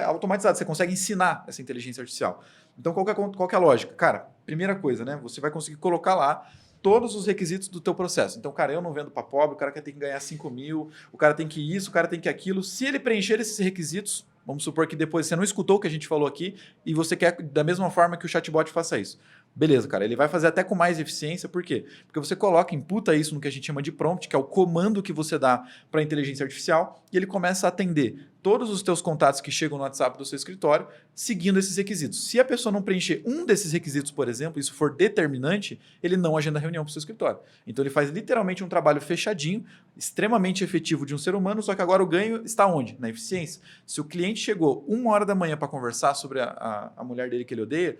automatizada. Você consegue ensinar essa inteligência artificial. Então, qual que é a lógica? Cara, primeira coisa, né? Você vai conseguir colocar lá todos os requisitos do teu processo. Então, cara, eu não vendo para pobre, o cara tem que ganhar 5 mil, o cara tem que isso, o cara tem que aquilo. Se ele preencher esses requisitos, vamos supor que depois você não escutou o que a gente falou aqui e você quer da mesma forma que o chatbot faça isso. Beleza, cara, ele vai fazer até com mais eficiência, por quê? Porque você imputa isso no que a gente chama de prompt, que é o comando que você dá para a inteligência artificial, e ele começa a atender todos os teus contatos que chegam no WhatsApp do seu escritório, seguindo esses requisitos. Se a pessoa não preencher um desses requisitos, por exemplo, isso for determinante, ele não agenda reunião para o seu escritório. Então ele faz literalmente um trabalho fechadinho, extremamente efetivo de um ser humano, só que agora o ganho está onde? Na eficiência. Se o cliente chegou 1h da manhã para conversar sobre a mulher dele que ele odeia,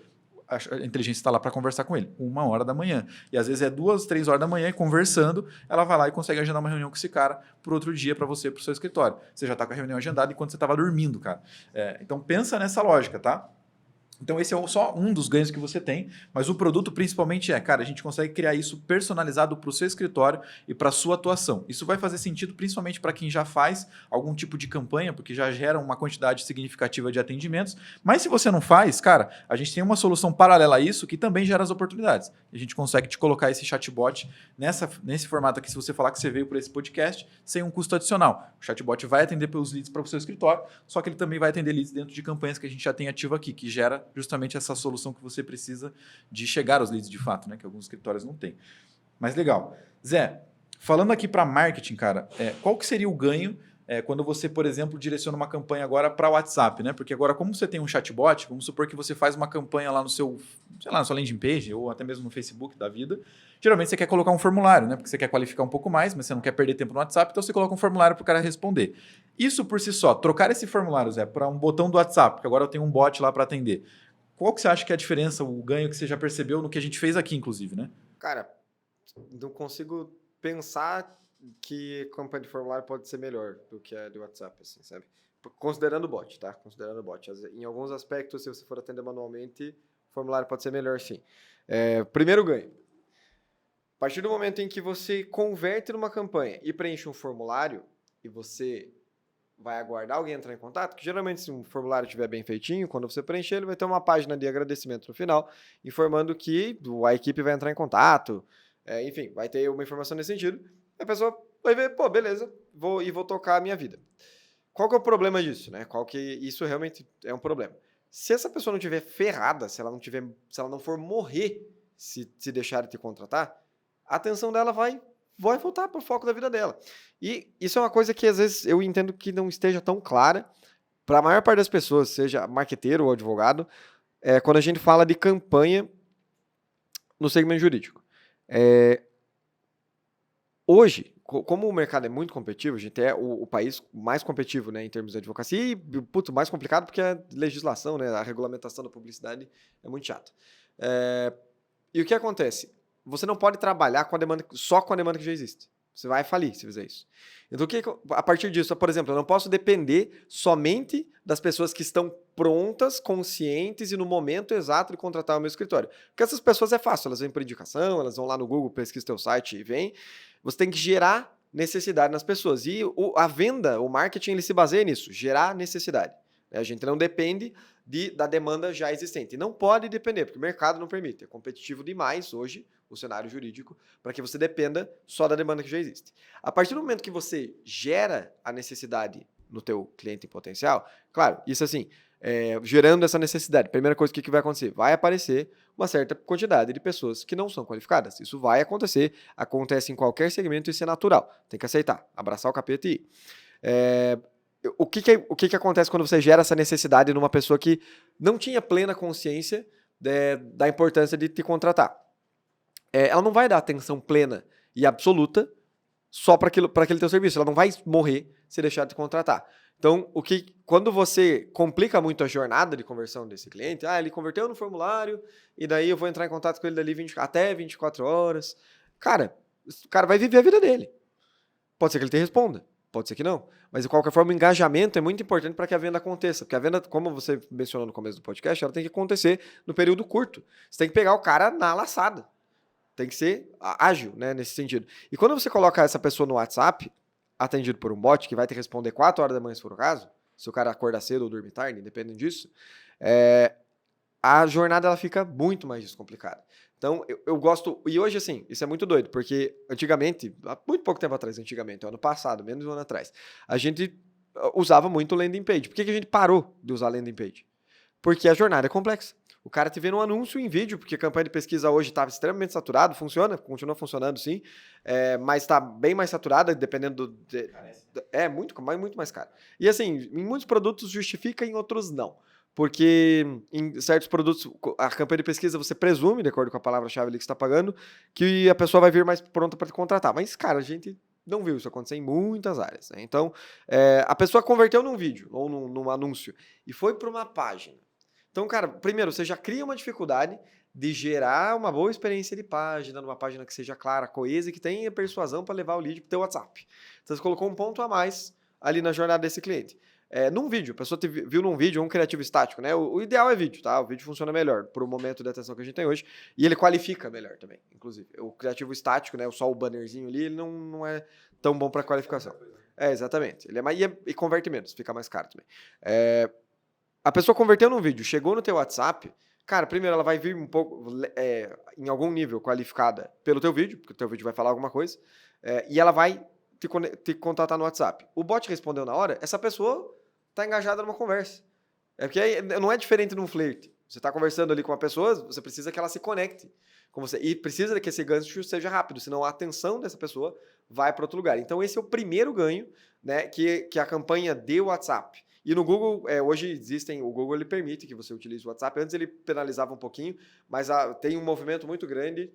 a inteligência está lá para conversar com ele, 1h da manhã. E às vezes é 2, 3 horas da manhã e conversando, ela vai lá e consegue agendar uma reunião com esse cara para outro dia para você, para o seu escritório. Você já está com a reunião agendada enquanto você estava dormindo, cara. Então pensa nessa lógica, tá? Então esse é só um dos ganhos que você tem, mas o produto principalmente cara, a gente consegue criar isso personalizado para o seu escritório e para a sua atuação. Isso vai fazer sentido principalmente para quem já faz algum tipo de campanha, porque já gera uma quantidade significativa de atendimentos, mas se você não faz, cara, a gente tem uma solução paralela a isso que também gera as oportunidades. A gente consegue te colocar esse chatbot nesse formato aqui, se você falar que você veio por esse podcast, sem um custo adicional. O chatbot vai atender pelos leads para o seu escritório, só que ele também vai atender leads dentro de campanhas que a gente já tem ativo aqui, que gera justamente essa solução que você precisa de chegar aos leads de fato, né? Que alguns escritórios não têm. Mas legal. Zé, falando aqui para marketing, cara, qual que seria o ganho quando você, por exemplo, direciona uma campanha agora para o WhatsApp, né? Porque agora, como você tem um chatbot, vamos supor que você faz uma campanha lá no seu, sei lá, na sua landing page ou até mesmo no Facebook da vida. Geralmente você quer colocar um formulário, né? Porque você quer qualificar um pouco mais, mas você não quer perder tempo no WhatsApp, então você coloca um formulário para o cara responder. Isso por si só, trocar esse formulário, Zé, para um botão do WhatsApp, porque agora eu tenho um bot lá para atender. Qual que você acha que é a diferença, o ganho que você já percebeu no que a gente fez aqui, inclusive, né? Cara, não consigo pensar que campanha de formulário pode ser melhor do que a do WhatsApp, assim, sabe? Considerando o bot, tá? Considerando o bot. Em alguns aspectos, se você for atender manualmente, o formulário pode ser melhor, sim. Primeiro ganho. A partir do momento em que você converte numa campanha e preenche um formulário, e você vai aguardar alguém entrar em contato, que geralmente se um formulário estiver bem feitinho, quando você preencher, ele vai ter uma página de agradecimento no final, informando que a equipe vai entrar em contato, enfim, vai ter uma informação nesse sentido, a pessoa vai ver, pô, beleza, vou tocar a minha vida. Qual que é o problema disso, né? Isso realmente é um problema. Se essa pessoa não estiver ferrada, se ela não for morrer se deixar de te contratar, a atenção dela vai voltar para o foco da vida dela. E isso é uma coisa que às vezes eu entendo que não esteja tão clara para a maior parte das pessoas, seja marqueteiro ou advogado, quando a gente fala de campanha no segmento jurídico. Hoje, como o mercado é muito competitivo, a gente é o país mais competitivo, né, em termos de advocacia e, mais complicado porque a legislação, né, a regulamentação da publicidade é muito chata. E o que acontece? Você não pode trabalhar só com a demanda que já existe. Você vai falir se fizer isso. Então, a partir disso, por exemplo, eu não posso depender somente das pessoas que estão prontas, conscientes e no momento exato de contratar o meu escritório. Porque essas pessoas é fácil, elas vêm por indicação, elas vão lá no Google, pesquisam teu site e vêm. Você tem que gerar necessidade nas pessoas. E a venda, o marketing, ele se baseia nisso, gerar necessidade. A gente não depende da demanda já existente. E não pode depender, porque o mercado não permite. É competitivo demais hoje o cenário jurídico para que você dependa só da demanda que já existe. A partir do momento que você gera a necessidade no teu cliente em potencial, claro, isso assim, gerando essa necessidade, primeira coisa, o que vai acontecer? Vai aparecer uma certa quantidade de pessoas que não são qualificadas. Isso vai acontecer, acontece em qualquer segmento, isso é natural. Tem que aceitar, abraçar o capeta e ir. O que acontece quando você gera essa necessidade numa pessoa que não tinha plena consciência da importância de te contratar? Ela não vai dar atenção plena e absoluta só para aquele teu serviço. Ela não vai morrer se deixar de te contratar. Então, quando você complica muito a jornada de conversão desse cliente, ele converteu no formulário, e daí eu vou entrar em contato com ele dali até 24 horas. Cara, o cara vai viver a vida dele. Pode ser que ele te responda, pode ser que não. Mas, de qualquer forma, o engajamento é muito importante para que a venda aconteça. Porque a venda, como você mencionou no começo do podcast, ela tem que acontecer no período curto. Você tem que pegar o cara na laçada. Tem que ser ágil, né, nesse sentido. E quando você coloca essa pessoa no WhatsApp, atendido por um bot, que vai te responder 4 horas da manhã, se for o caso, se o cara acordar cedo ou dormir tarde, dependendo disso, a jornada ela fica muito mais descomplicada. Então, eu gosto... E hoje, assim, isso é muito doido, porque antigamente, há muito pouco tempo atrás, ano passado, menos de um ano atrás, a gente usava muito landing page. Por que a gente parou de usar landing page? Porque a jornada é complexa. O cara te vê num anúncio em vídeo, porque a campanha de pesquisa hoje estava extremamente saturada, funciona, continua funcionando sim, mas está bem mais saturada, dependendo muito mais caro. E assim, em muitos produtos justifica, em outros não. Porque em certos produtos, a campanha de pesquisa você presume, de acordo com a palavra-chave ali que você está pagando, que a pessoa vai vir mais pronta para te contratar. Mas, cara, a gente não viu isso acontecer em muitas áreas. Né? Então, a pessoa converteu num vídeo ou num anúncio e foi para uma página. Então, cara, primeiro, você já cria uma dificuldade de gerar uma boa experiência de página, numa página que seja clara, coesa e que tenha persuasão para levar o lead para o teu WhatsApp. Então, você colocou um ponto a mais ali na jornada desse cliente. Num vídeo, a pessoa viu num vídeo um criativo estático, né? O ideal é vídeo, tá? O vídeo funciona melhor pro momento de atenção que a gente tem hoje e ele qualifica melhor também, inclusive. O criativo estático, né? Só o bannerzinho ali, ele não é tão bom para qualificação. Exatamente. Ele é mais e converte menos, fica mais caro também. A pessoa converteu num vídeo, chegou no teu WhatsApp, cara, primeiro ela vai vir um pouco, em algum nível qualificada pelo teu vídeo, porque o teu vídeo vai falar alguma coisa, e ela vai te contatar no WhatsApp. O bot respondeu na hora, essa pessoa tá engajada numa conversa. Porque não é diferente de um flerte. Você tá conversando ali com uma pessoa, você precisa que ela se conecte com você. E precisa que esse gancho seja rápido, senão a atenção dessa pessoa vai para outro lugar. Então esse é o primeiro ganho, né, que a campanha de WhatsApp. E no Google, hoje o Google ele permite que você utilize o WhatsApp. Antes ele penalizava um pouquinho, mas tem um movimento muito grande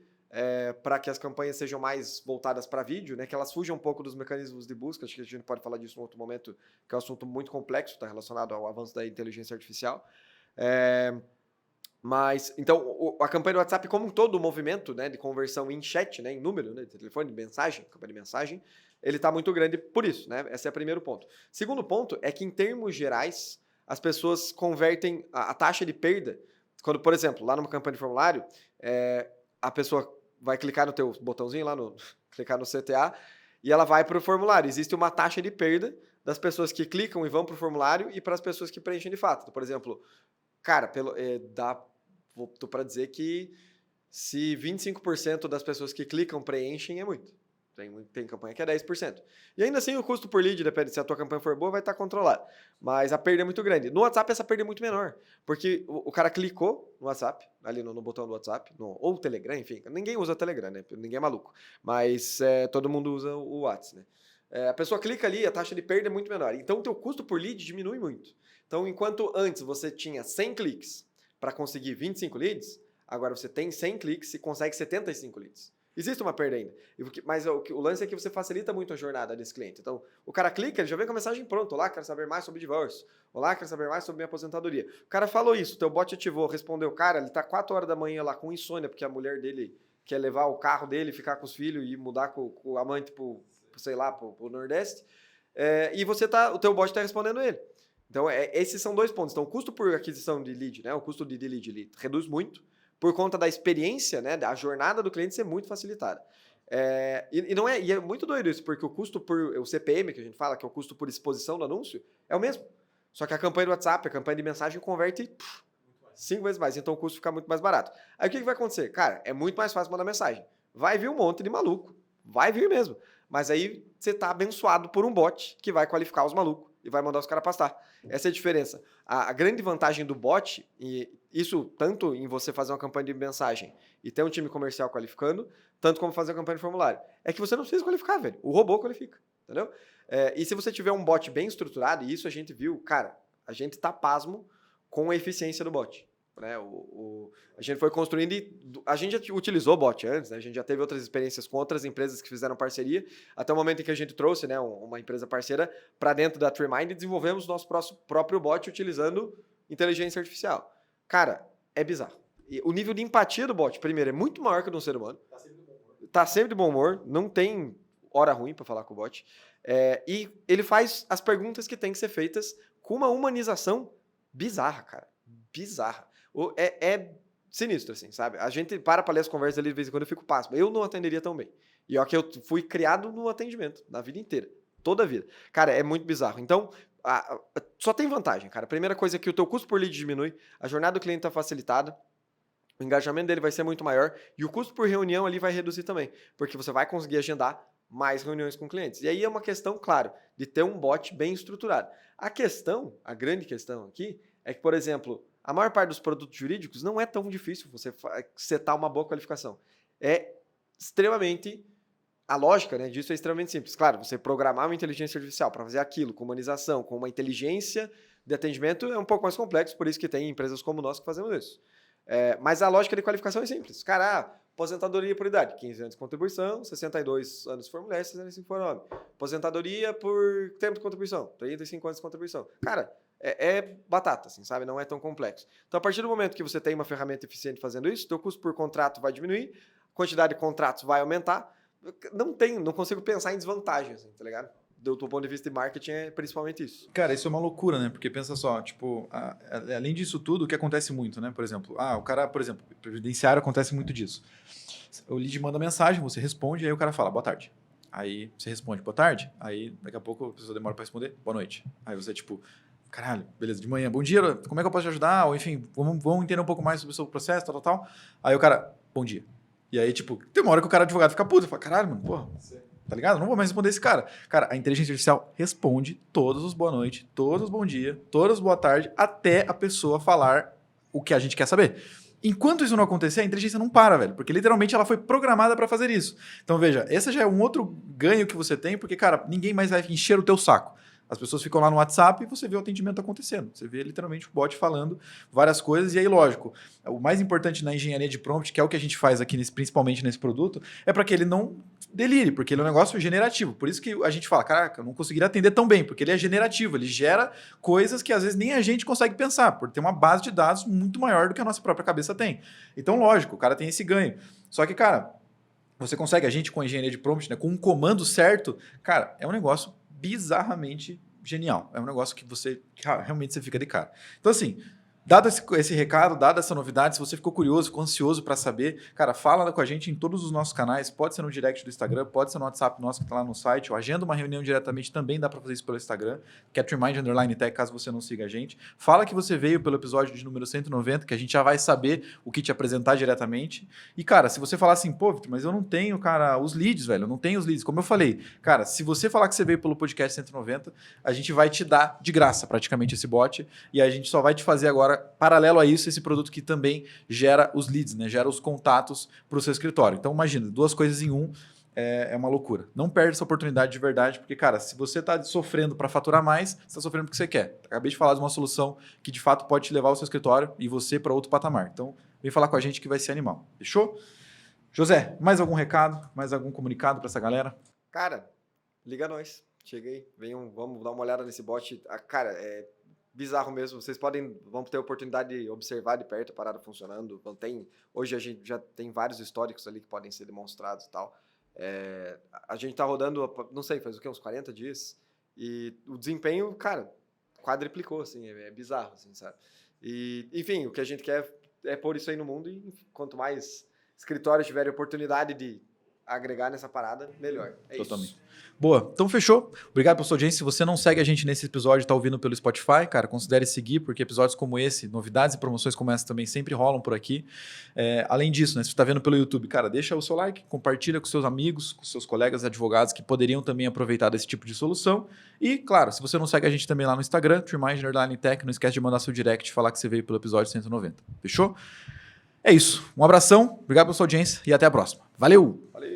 para que as campanhas sejam mais voltadas para vídeo, né, que elas fujam um pouco dos mecanismos de busca. Acho que a gente pode falar disso em outro momento, que é um assunto muito complexo, está relacionado ao avanço da inteligência artificial. Mas, então, a campanha do WhatsApp, como todo o movimento, né, de conversão em chat, né, em número, né, de telefone, de mensagem, campanha de mensagem, ele está muito grande por isso, né? Esse é o primeiro ponto. Segundo ponto é que, em termos gerais, as pessoas convertem a taxa de perda. Quando, por exemplo, lá numa campanha de formulário, a pessoa vai clicar no teu botãozinho lá, clicar no CTA, e ela vai para o formulário. Existe uma taxa de perda das pessoas que clicam e vão para o formulário e para as pessoas que preenchem de fato. Então, por exemplo, cara, vou para dizer que se 25% das pessoas que clicam preenchem, é muito. Tem campanha que é 10%. E ainda assim o custo por lead, depende, se a tua campanha for boa, vai estar controlado. Mas a perda é muito grande. No WhatsApp essa perda é muito menor, porque o cara clicou no WhatsApp, ali no botão do WhatsApp, ou Telegram, enfim. Ninguém usa Telegram, né? Ninguém é maluco. Mas todo mundo usa o WhatsApp, né? A pessoa clica ali, a taxa de perda é muito menor. Então o teu custo por lead diminui muito. Então enquanto antes você tinha 100 cliques para conseguir 25 leads, agora você tem 100 cliques e consegue 75 leads. Existe uma perda ainda. Mas o lance é que você facilita muito a jornada desse cliente. Então, o cara clica, ele já vem com a mensagem pronta. Olá, quero saber mais sobre divórcio. Olá, quero saber mais sobre minha aposentadoria. O cara falou isso, o teu bot ativou, respondeu. Cara, ele tá 4 horas da manhã lá com insônia, porque a mulher dele quer levar o carro dele, ficar com os filhos e mudar com o amante pro Nordeste. E o teu bot tá respondendo ele. Então, esses são 2 pontos. Então, o custo por aquisição de lead, né? O custo de lead ele reduz muito, por conta da experiência, né, da jornada do cliente ser muito facilitada. E é muito doido isso, porque o custo o CPM, que a gente fala, que é o custo por exposição do anúncio, é o mesmo. Só que a campanha do WhatsApp, a campanha de mensagem converte 5 vezes mais, então o custo fica muito mais barato. Aí o que vai acontecer? Cara, é muito mais fácil mandar mensagem. Vai vir um monte de maluco, vai vir mesmo. Mas aí você tá abençoado por um bot que vai qualificar os malucos e vai mandar os caras pastar. Essa é a diferença. A grande vantagem do bot, e isso tanto em você fazer uma campanha de mensagem e ter um time comercial qualificando, tanto como fazer uma campanha de formulário, é que você não precisa qualificar, velho. O robô qualifica, entendeu? E se você tiver um bot bem estruturado, e isso a gente viu, cara, a gente tá pasmo com a eficiência do bot. né? A gente foi construindo e a gente já utilizou bot antes, né? A gente já teve outras experiências com outras empresas que fizeram parceria, até o momento em que a gente trouxe, né, uma empresa parceira para dentro da TreeMind e desenvolvemos nosso próprio bot utilizando inteligência artificial. Cara, é bizarro. E o nível de empatia do bot, primeiro, é muito maior que o de um ser humano. Tá sempre de bom humor, não tem hora ruim para falar com o bot. E ele faz as perguntas que têm que ser feitas com uma humanização bizarra, cara. Bizarra. É sinistro, assim, sabe? A gente para ler as conversas ali de vez em quando, eu fico pasmo. Eu não atenderia tão bem. E ó que eu fui criado no atendimento, na vida inteira. Toda a vida. Cara, é muito bizarro. Então, só tem vantagem, cara. A primeira coisa é que o teu custo por lead diminui, a jornada do cliente está facilitada, o engajamento dele vai ser muito maior e o custo por reunião ali vai reduzir também, porque você vai conseguir agendar mais reuniões com clientes. E aí é uma questão, claro, de ter um bot bem estruturado. A grande questão aqui, é que, por exemplo, a maior parte dos produtos jurídicos não é tão difícil você setar uma boa qualificação. A lógica, né, disso é extremamente simples. Claro, você programar uma inteligência artificial para fazer aquilo com humanização, com uma inteligência de atendimento é um pouco mais complexo, por isso que tem empresas como nós que fazemos isso. Mas a lógica de qualificação é simples. Cara, aposentadoria por idade, 15 anos de contribuição, 62 anos se for mulher, 65 se for homem. Aposentadoria por tempo de contribuição, 35 anos de contribuição. Cara, é batata, assim, sabe? Não é tão complexo. Então, a partir do momento que você tem uma ferramenta eficiente fazendo isso, teu custo por contrato vai diminuir, a quantidade de contratos vai aumentar. Não consigo pensar em desvantagens, assim, tá ligado? Do ponto de vista de marketing é principalmente isso. Cara, isso é uma loucura, né? Porque pensa só, tipo, além disso tudo, o que acontece muito, né? Por exemplo, o cara, previdenciário acontece muito disso. O lead manda mensagem, você responde, aí o cara fala, boa tarde. Aí você responde, boa tarde. Aí daqui a pouco a pessoa demora para responder, boa noite. Aí você, tipo, caralho, beleza, de manhã, bom dia, como é que eu posso te ajudar? Ou enfim, vamos entender um pouco mais sobre o seu processo, tal. Aí o cara, bom dia. E aí, tipo, tem uma hora que o cara advogado fica puto, fala, caralho, mano, porra, tá ligado? Não vou mais responder esse cara. Cara, a inteligência artificial responde todos os boa noite, todos os bom dia, todos os boa tarde, até a pessoa falar o que a gente quer saber. Enquanto isso não acontecer, a inteligência não para, velho, porque literalmente ela foi programada para fazer isso. Então, veja, esse já é um outro ganho que você tem, porque, cara, ninguém mais vai encher o teu saco. As pessoas ficam lá no WhatsApp e você vê o atendimento acontecendo. Você vê literalmente o bot falando várias coisas. E aí, lógico, o mais importante na engenharia de prompt, que é o que a gente faz aqui, principalmente nesse produto, é para que ele não delire, porque ele é um negócio generativo. Por isso que a gente fala, caraca, eu não conseguiria atender tão bem, porque ele é generativo, ele gera coisas que às vezes nem a gente consegue pensar, por ter uma base de dados muito maior do que a nossa própria cabeça tem. Então, lógico, o cara tem esse ganho. Só que, cara, você consegue, a gente com a engenharia de prompt, né, com um comando certo, cara, é um negócio bizarramente genial. É um negócio que realmente você fica de cara. Então, assim, dado esse recado, dada essa novidade, se você ficou curioso, ficou ansioso para saber, cara, fala com a gente em todos os nossos canais, pode ser no direct do Instagram, pode ser no WhatsApp nosso que está lá no site, ou agenda uma reunião diretamente, também dá para fazer isso pelo Instagram, que é TreeMind_Tech, caso você não siga a gente. Fala que você veio pelo episódio de número 190, que a gente já vai saber o que te apresentar diretamente. E, cara, se você falar assim, pô, Victor, mas eu não tenho, cara, os leads, velho, eu não tenho os leads. Como eu falei, cara, se você falar que você veio pelo podcast 190, a gente vai te dar de graça praticamente esse bot, e a gente só vai te fazer agora, paralelo a isso, esse produto que também gera os leads, né? Gera os contatos para o seu escritório. Então, imagina, duas coisas em um é uma loucura. Não perde essa oportunidade de verdade, porque, cara, se você está sofrendo para faturar mais, você está sofrendo porque você quer. Acabei de falar de uma solução que, de fato, pode te levar ao seu escritório e você para outro patamar. Então, vem falar com a gente que vai ser animal. Fechou? José, mais algum recado, mais algum comunicado para essa galera? Cara, liga nós. Cheguei, vamos dar uma olhada nesse bot. Cara, é bizarro mesmo. Vocês vão ter a oportunidade de observar de perto a parada funcionando. Hoje a gente já tem vários históricos ali que podem ser demonstrados e tal. A gente tá rodando, não sei, faz o quê? Uns 40 dias. E o desempenho, cara, quadriplicou, assim. É bizarro, assim, sabe? E, enfim, o que a gente quer é pôr isso aí no mundo e quanto mais escritórios tiverem oportunidade de agregar nessa parada, melhor. Totalmente. Isso. Boa, então fechou. Obrigado pela sua audiência. Se você não segue a gente nesse episódio e está ouvindo pelo Spotify, cara, considere seguir, porque episódios como esse, novidades e promoções como essa também sempre rolam por aqui. Além disso, né, se você está vendo pelo YouTube, cara, deixa o seu like, compartilha com seus amigos, com seus colegas advogados que poderiam também aproveitar desse tipo de solução. E, claro, se você não segue a gente também lá no Instagram, TreeMind_Tech, não esquece de mandar seu direct e falar que você veio pelo episódio 190. Fechou? É isso. Um abração, obrigado pela sua audiência e até a próxima. Valeu! Valeu!